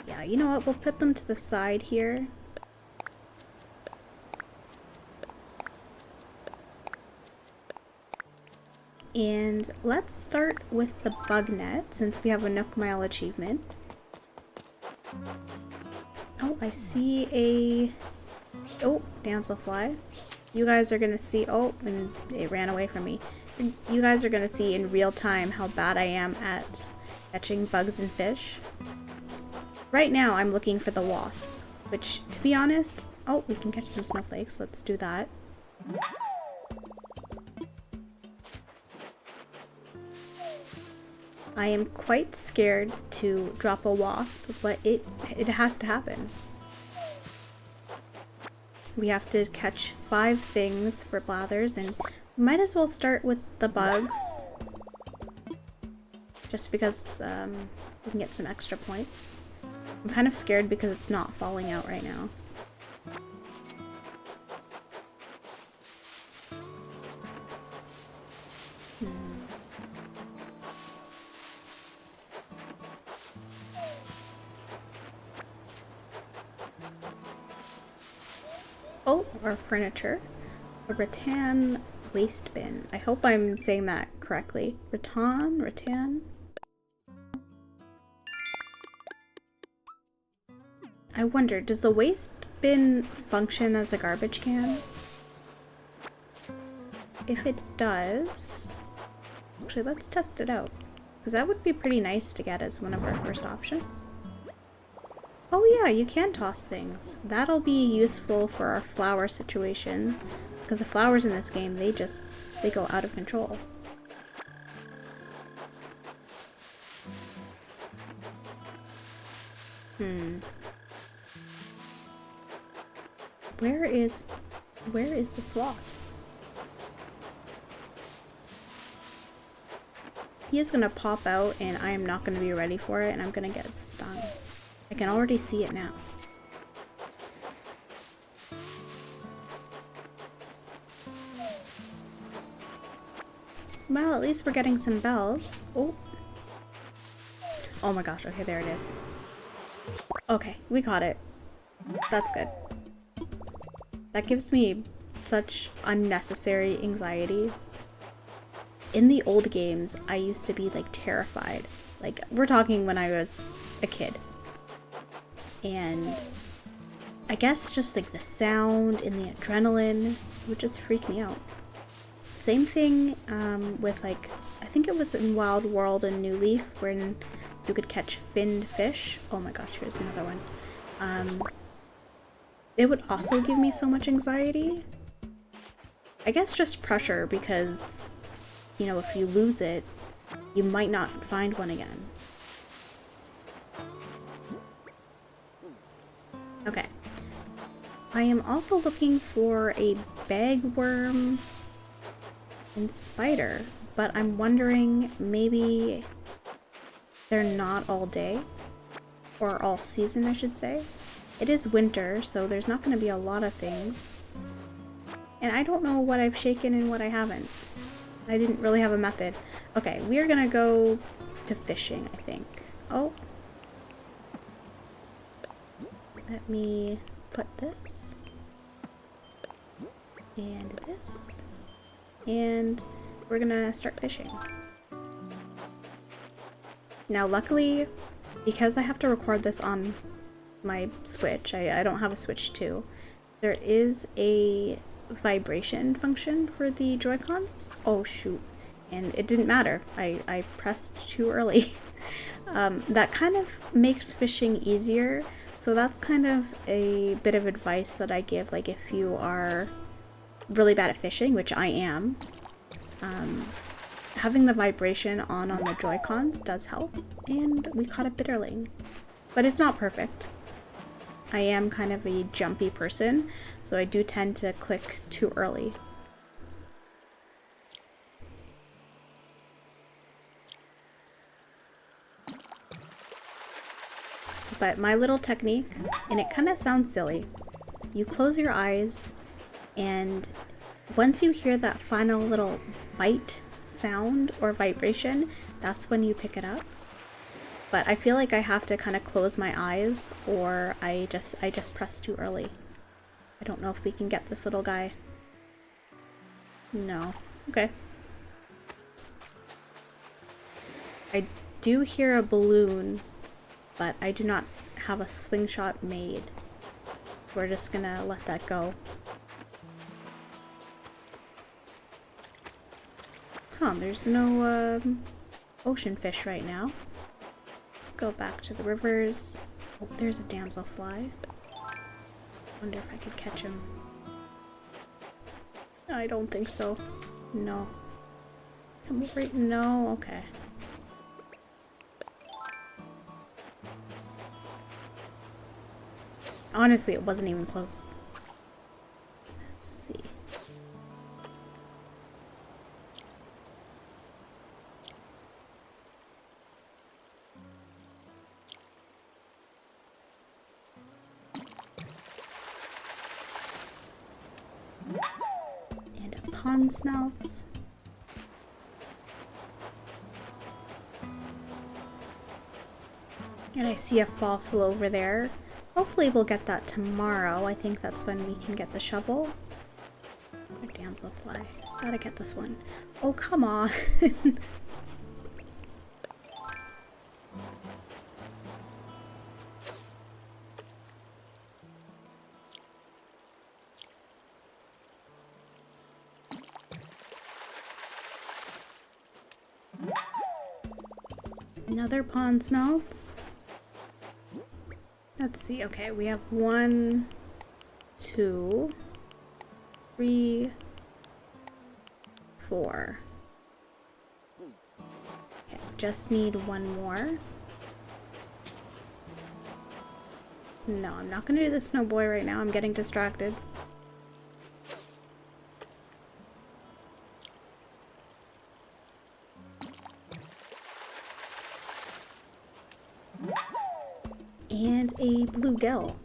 Yeah, you know what? We'll put them to the side here. And let's start with the bug net, since we have a Nook Mile achievement. Oh, I see a... Oh, damselfly. You guys are gonna see... Oh, and it ran away from me. You guys are gonna see in real time how bad I am at catching bugs and fish. Right now, I'm looking for the wasp, which, to be honest... Oh, we can catch some snowflakes. Let's do that. I am quite scared to drop a wasp, but it has to happen. We have to catch 5 things for Blathers, and might as well start with the bugs. Just because we can get some extra points. I'm kind of scared because it's not falling out right now. Oh, our furniture. A rattan waste bin. I hope I'm saying that correctly. Rattan? I wonder, does the waste bin function as a garbage can? If it does... Actually, let's test it out. Because that would be pretty nice to get as one of our first options. Oh yeah, you can toss things. That'll be useful for our flower situation. Because the flowers in this game, they go out of control. Where is this wasp? He is gonna pop out and I am not gonna be ready for it and I'm gonna get stung. I can already see it now. Well, at least we're getting some bells. Oh. Oh my gosh, okay, there it is. Okay, we got it. That's good. That gives me such unnecessary anxiety. In the old games, I used to be like terrified. Like, we're talking when I was a kid. And I guess just like the sound and the adrenaline would just freak me out. Same thing with like, I think it was in Wild World and New Leaf when you could catch finned fish. Oh my gosh, here's another one. It would also give me so much anxiety. I guess just pressure because, you know, if you lose it, you might not find one again. Okay. I am also looking for a bagworm and spider, but I'm wondering maybe they're not all day, or all season I should say. It is winter, so there's not going to be a lot of things. And I don't know what I've shaken and what I haven't. I didn't really have a method. Okay, we are going to go to fishing, I think. Oh. Let me put this. And this. And we're going to start fishing. Now, luckily, because I have to record this on my Switch, I don't have a Switch 2, there is a vibration function for the Joy-Cons. Oh shoot. And it didn't matter. I pressed too early. That kind of makes fishing easier. So that's kind of a bit of advice that I give, like if you are really bad at fishing, which I am, having the vibration on the Joy-Cons does help. And we caught a bitterling. But it's not perfect. I am kind of a jumpy person, so I do tend to click too early. But my little technique, and it kind of sounds silly, you close your eyes, and once you hear that final little bite sound or vibration, that's when you pick it up. But I feel like I have to kind of close my eyes, or I just press too early. I don't know if we can get this little guy. No. Okay. I do hear a balloon, but I do not have a slingshot made. We're just gonna let that go. Huh, there's no ocean fish right now. Let's go back to the rivers. Oh, there's a damselfly. Wonder if I could catch him. I don't think so. No. Come over. No, okay. Honestly, it wasn't even close. Let's see. And a pond smelt. And I see a fossil over there. Hopefully we'll get that tomorrow. I think that's when we can get the shovel. A damselfly. Gotta get this one. Oh, come on. Another pond smelts. Let's see. Okay, we have 1, 2, 3, 4. Okay, just need one more. No, I'm not gonna do the snow boy right now. I'm getting distracted. And a bluegill.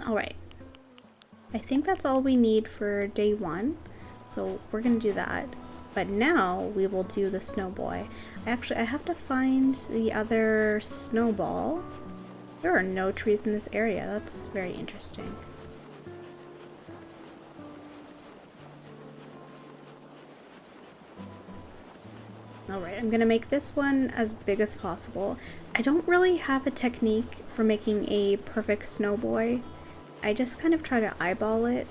Alright. I think that's all we need for day 1. So we're gonna do that. But now we will do the snow boy. Actually, I have to find the other snowball. There are no trees in this area. That's very interesting. Alright, I'm gonna make this one as big as possible. I don't really have a technique for making a perfect snow boy. I just kind of try to eyeball it.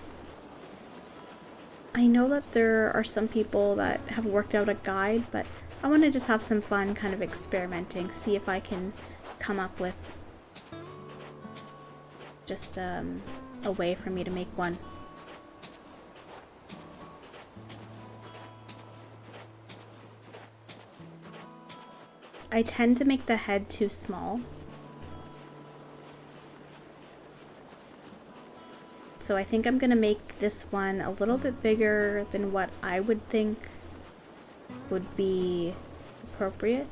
I know that there are some people that have worked out a guide, but I want to just have some fun kind of experimenting, see if I can come up with just a way for me to make one. I tend to make the head too small. So I think I'm gonna make this one a little bit bigger than what I would think would be appropriate.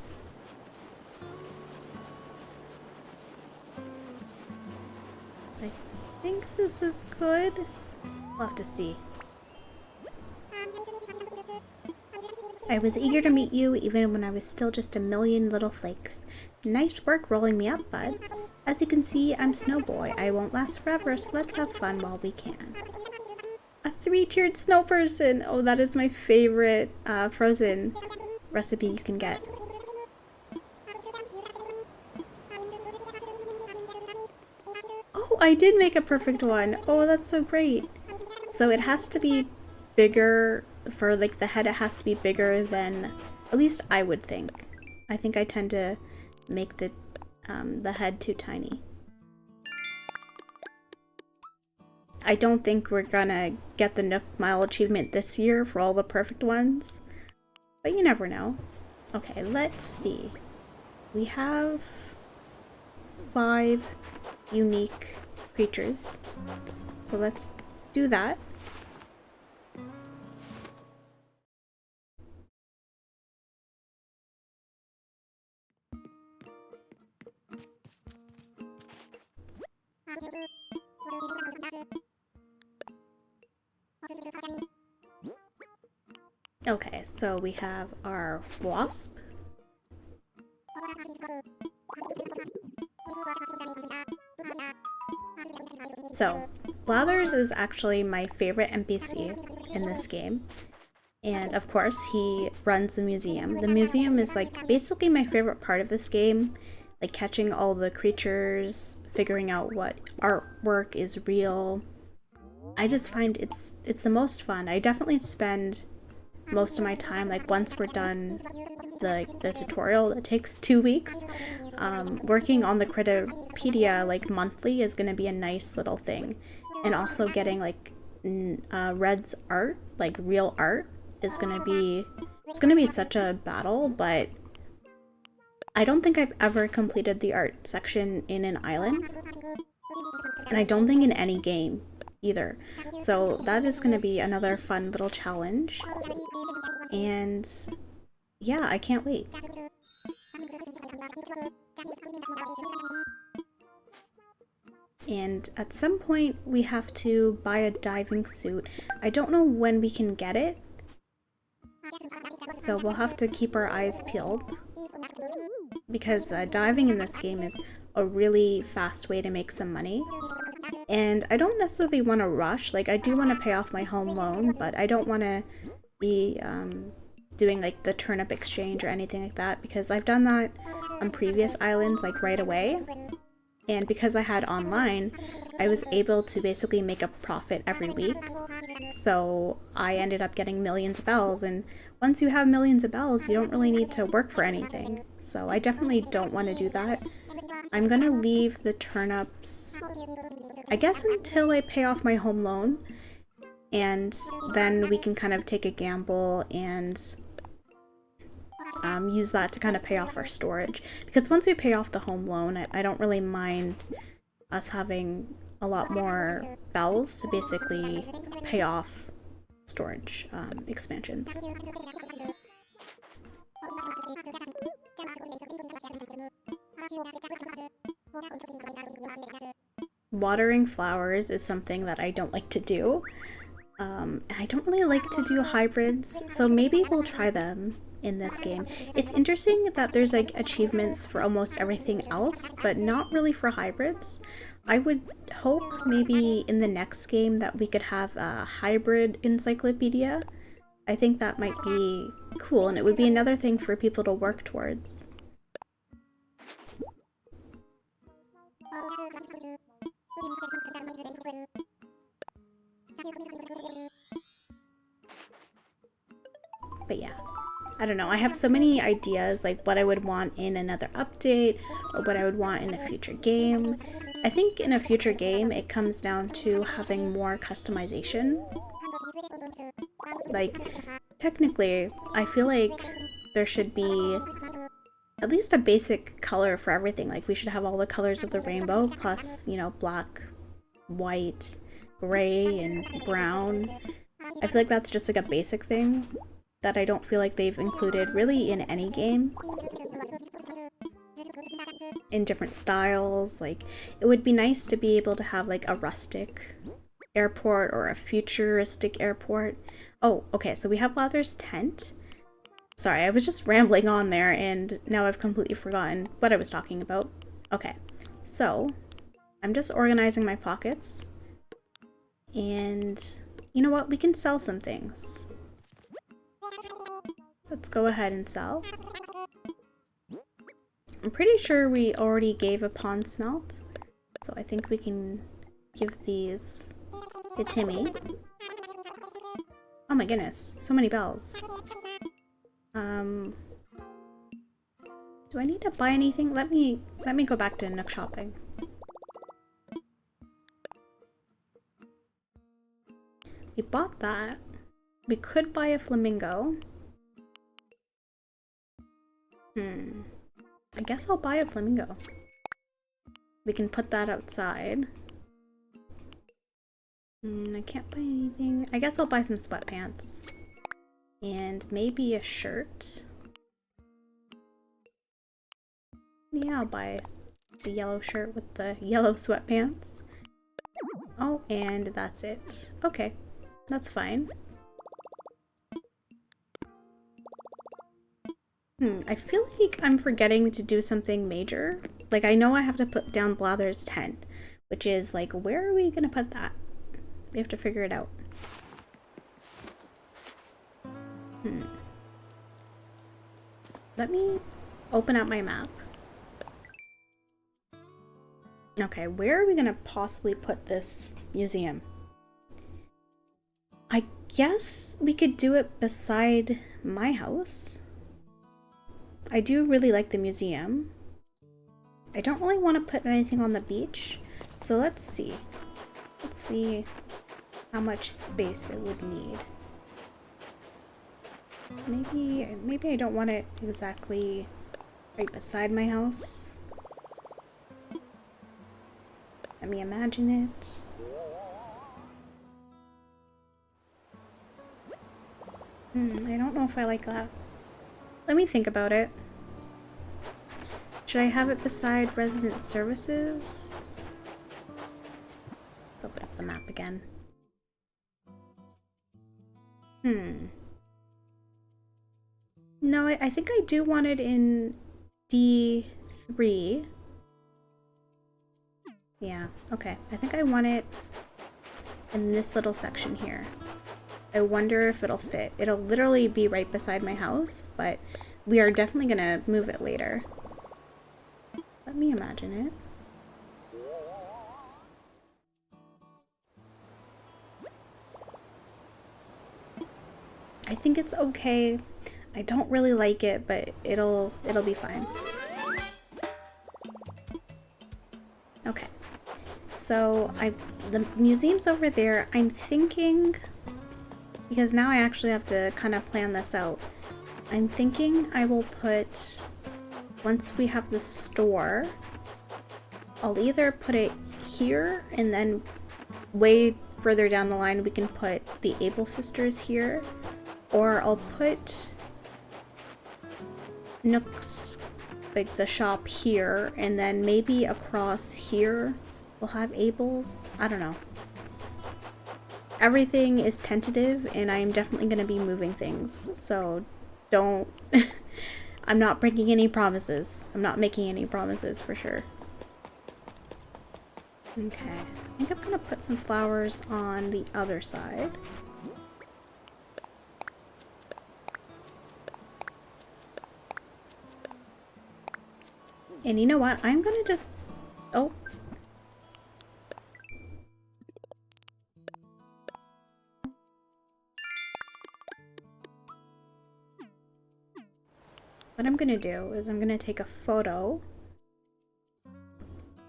I think this is good. We'll have to see. I was eager to meet you even when I was still just a million little flakes. Nice work rolling me up, bud. As you can see, I'm Snow Boy. I won't last forever, so let's have fun while we can. A 3-tiered snow person! Oh, that is my favorite frozen recipe you can get. Oh, I did make a perfect one! Oh, that's so great! So it has to be bigger, for like the head it has to be bigger than, at least I would think. I think I tend to make the head too tiny. I don't think we're gonna get the Nook Mile achievement this year for all the perfect ones, but you never know. Okay, let's see. We have 5 unique creatures, so let's do that. Okay, so we have our wasp. So, Blathers is actually my favorite NPC in this game. And of course, he runs the museum. The museum is like basically my favorite part of this game. Like catching all the creatures, figuring out what artwork is real. I just find it's the most fun. I definitely spend most of my time, like once we're done the tutorial that takes 2 weeks, working on the Critterpedia like monthly is gonna be a nice little thing. And also getting like Red's art, like real art, is gonna be, it's gonna be such a battle, but I don't think I've ever completed the art section in an island, and I don't think in any game either. So that is going to be another fun little challenge, and yeah, I can't wait. And at some point we have to buy a diving suit. I don't know when we can get it, so we'll have to keep our eyes peeled, because diving in this game is a really fast way to make some money. And I don't necessarily want to rush. Like, I do want to pay off my home loan, but I don't want to be doing like the turnip exchange or anything like that, because I've done that on previous islands like right away. And because I had online, I was able to basically make a profit every week. So I ended up getting millions of bells, and once you have millions of bells, you don't really need to work for anything. So I definitely don't want to do that. I'm gonna leave the turnips, I guess, until I pay off my home loan, and then we can kind of take a gamble and use that to kind of pay off our storage. Because once we pay off the home loan, I don't really mind us having a lot more bells to basically pay off storage expansions. Watering flowers is something that I don't like to do. And I don't really like to do hybrids, so maybe we'll try them in this game. It's interesting that there's like achievements for almost everything else, but not really for hybrids. I would hope maybe in the next game that we could have a hybrid encyclopedia, I think that might be cool, and it would be another thing for people to work towards. But yeah, I don't know. I have so many ideas, like what I would want in another update or what I would want in a future game. I think in a future game, it comes down to having more customization. Like, technically, I feel like there should be at least a basic color for everything. Like, we should have all the colors of the rainbow, plus, you know, black, white, gray, and brown. I feel like that's just like a basic thing that I don't feel like they've included really in any game. In different styles, like, it would be nice to be able to have like a rustic airport or a futuristic airport. Oh, okay, so we have Lather's tent. Sorry, I was just rambling on there and now I've completely forgotten what I was talking about. Okay, so I'm just organizing my pockets. And you know what? We can sell some things. Let's go ahead and sell. I'm pretty sure we already gave a pawn smelt, so I think we can give these to Timmy. Oh my goodness, so many bells. Do I need to buy anything? Let me go back to Nook shopping. We bought that. We could buy a flamingo. I guess I'll buy a flamingo. We can put that outside. I can't buy anything. I guess I'll buy some sweatpants. And maybe a shirt. Yeah, I'll buy the yellow shirt with the yellow sweatpants. Oh, and that's it. Okay, that's fine. I feel like I'm forgetting to do something major. Like, I know I have to put down Blather's tent, which is like, where are we gonna put that? We have to figure it out. Let me open up my map. Okay, where are we gonna possibly put this museum? I guess we could do it beside my house. I do really like the museum. I don't really want to put anything on the beach, so let's see. Let's see how much space it would need. Maybe I don't want it exactly right beside my house. Let me imagine it. I don't know if I like that. Let me think about it. Should I have it beside resident services? Let's open up the map again. No, I think I do want it in D3. Yeah, okay. I think I want it in this little section here. I wonder if it'll fit. It'll literally be right beside my house, but we are definitely gonna move it later. Let me imagine it. I think it's okay. I don't really like it, but it'll be fine. Okay. So the museum's over there. I'm thinking, because now I actually have to kind of plan this out. I'm thinking I will put, once we have the store, I'll either put it here and then way further down the line we can put the Able Sisters here, or I'll put Nook's, like the shop here, and then maybe across here we'll have Able's. I don't know. Everything is tentative and I'm definitely going to be moving things, so don't I'm not breaking any promises. I'm not making any promises for sure. Okay, I think I'm gonna put some flowers on the other side. And you know what? I'm gonna just... Oh. What I'm gonna do is I'm gonna take a photo of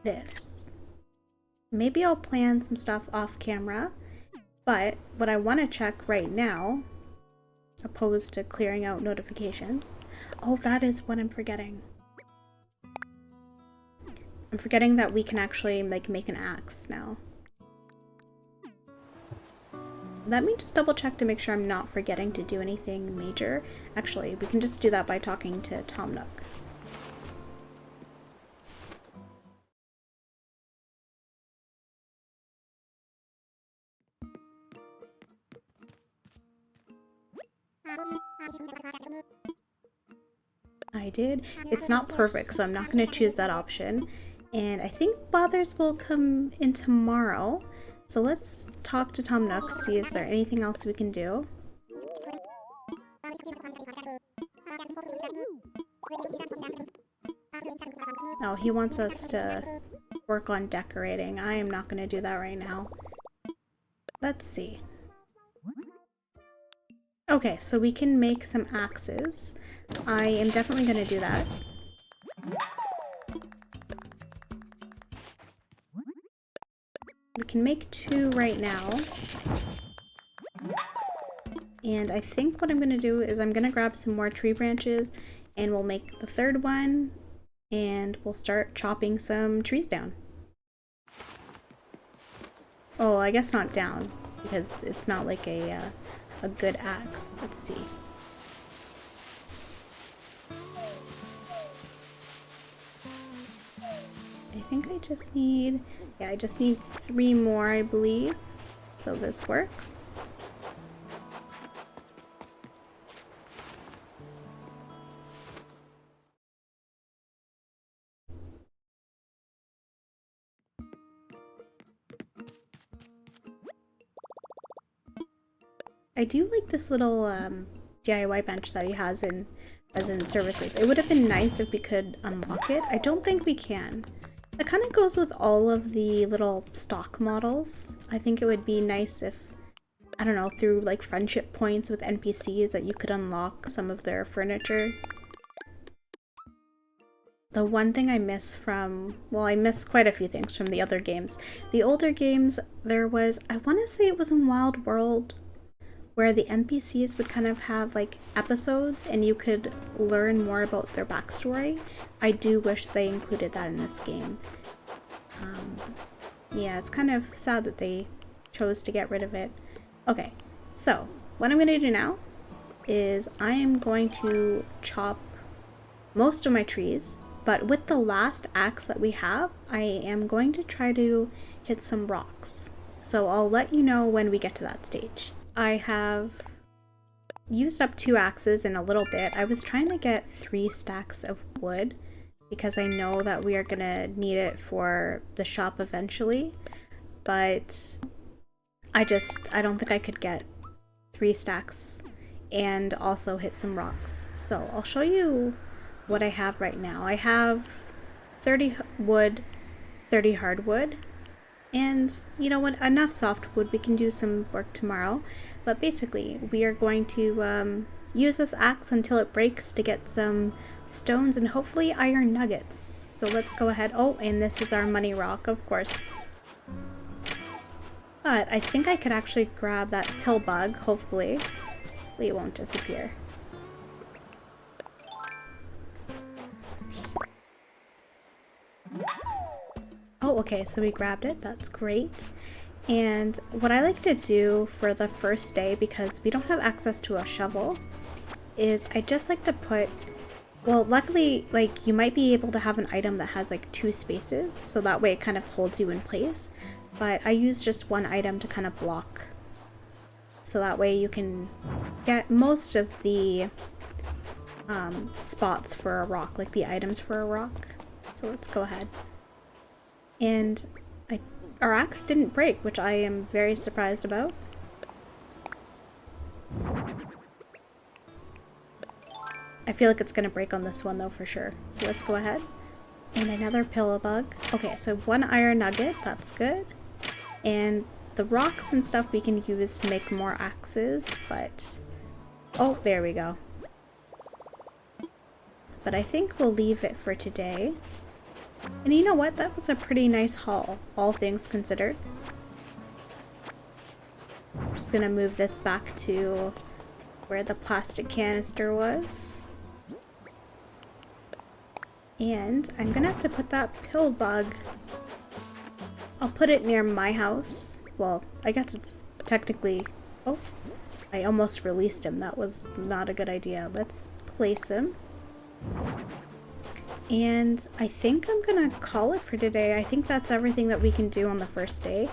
this. Maybe I'll plan some stuff off camera, but what I want to check right now, opposed to clearing out notifications... Oh, that is what I'm forgetting. I'm forgetting that we can actually like make an axe now. Let me just double check to make sure I'm not forgetting to do anything major. Actually, we can just do that by talking to Tom Nook. I did. It's not perfect, so I'm not going to choose that option. And I think Bothers will come in tomorrow. So let's talk to Tom Nook, see is there anything else we can do. Oh, he wants us to work on decorating. I am not going to do that right now. Let's see. Okay, so we can make some axes. I am definitely going to do that. We can make 2 right now. And I think what I'm going to do is I'm going to grab some more tree branches and we'll make the 3rd one and we'll start chopping some trees down. Oh, I guess not down because it's not like a good axe. Let's see. I think I just need, yeah, I just need 3 more, I believe. So this works. I do like this little DIY bench that he has in Resident Services. It would have been nice if we could unlock it. I don't think we can. That kind of goes with all of the little stock models. I think it would be nice if, I don't know, through like friendship points with NPCs that you could unlock some of their furniture. The one thing I miss from, well, I miss quite a few things from the other games. The older games, there was, I want to say it was in Wild World, where the NPCs would kind of have like episodes and you could learn more about their backstory. I do wish they included that in this game. Yeah, it's kind of sad that they chose to get rid of it. Okay, so what I'm going to do now is I am going to chop most of my trees, but with the last axe that we have, I am going to try to hit some rocks. So I'll let you know when we get to that stage. I have used up 2 axes in a little bit. I was trying to get 3 stacks of wood because I know that we are gonna need it for the shop eventually, but I don't think I could get 3 stacks and also hit some rocks. So I'll show you what I have right now. I have 30 wood, 30 hardwood. And you know what, enough softwood, we can do some work tomorrow. But basically, we are going to use this axe until it breaks to get some stones and hopefully iron nuggets. So let's go ahead. Oh, and this is our money rock, of course. But I think I could actually grab that pill bug, hopefully. Hopefully it won't disappear. Oh, okay, so we grabbed it. That's great. And what I like to do for the first day, because we don't have access to a shovel, is I just like to put, well, luckily, like, you might be able to have an item that has like 2 spaces, so that way it kind of holds you in place. But I use just 1 item to kind of block. So that way you can get most of the spots for a rock, like the items for a rock. So let's go ahead. And our axe didn't break, which I am very surprised about. I feel like it's going to break on this one though for sure. So let's go ahead. And another pillow bug. Okay, so 1 iron nugget, that's good. And the rocks and stuff we can use to make more axes, but... Oh, there we go. But I think we'll leave it for today. And you know what? That was a pretty nice haul, all things considered. I'm just gonna move this back to where the plastic canister was. And I'm gonna have to put that pill bug... I'll put it near my house. Well, I guess it's technically... Oh, I almost released him. That was not a good idea. Let's place him. And I think I'm gonna call it for today. I think that's everything that we can do on the first day.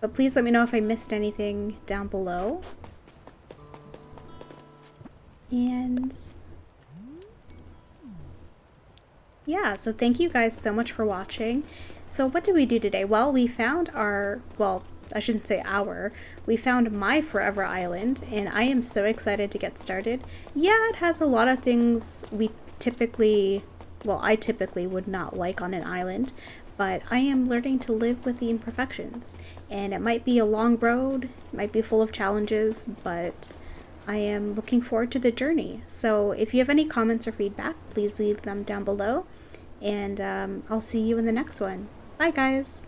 But please let me know if I missed anything down below. And... yeah, so thank you guys so much for watching. So what did we do today? Well, we found our, well, I shouldn't say our, we found my forever island, and I am so excited to get started. Yeah, it has a lot of things we typically, well, I typically would not like on an island, but I am learning to live with the imperfections. And it might be a long road, it might be full of challenges, but I am looking forward to the journey. So if you have any comments or feedback, please leave them down below. And I'll see you in the next one. Bye, guys!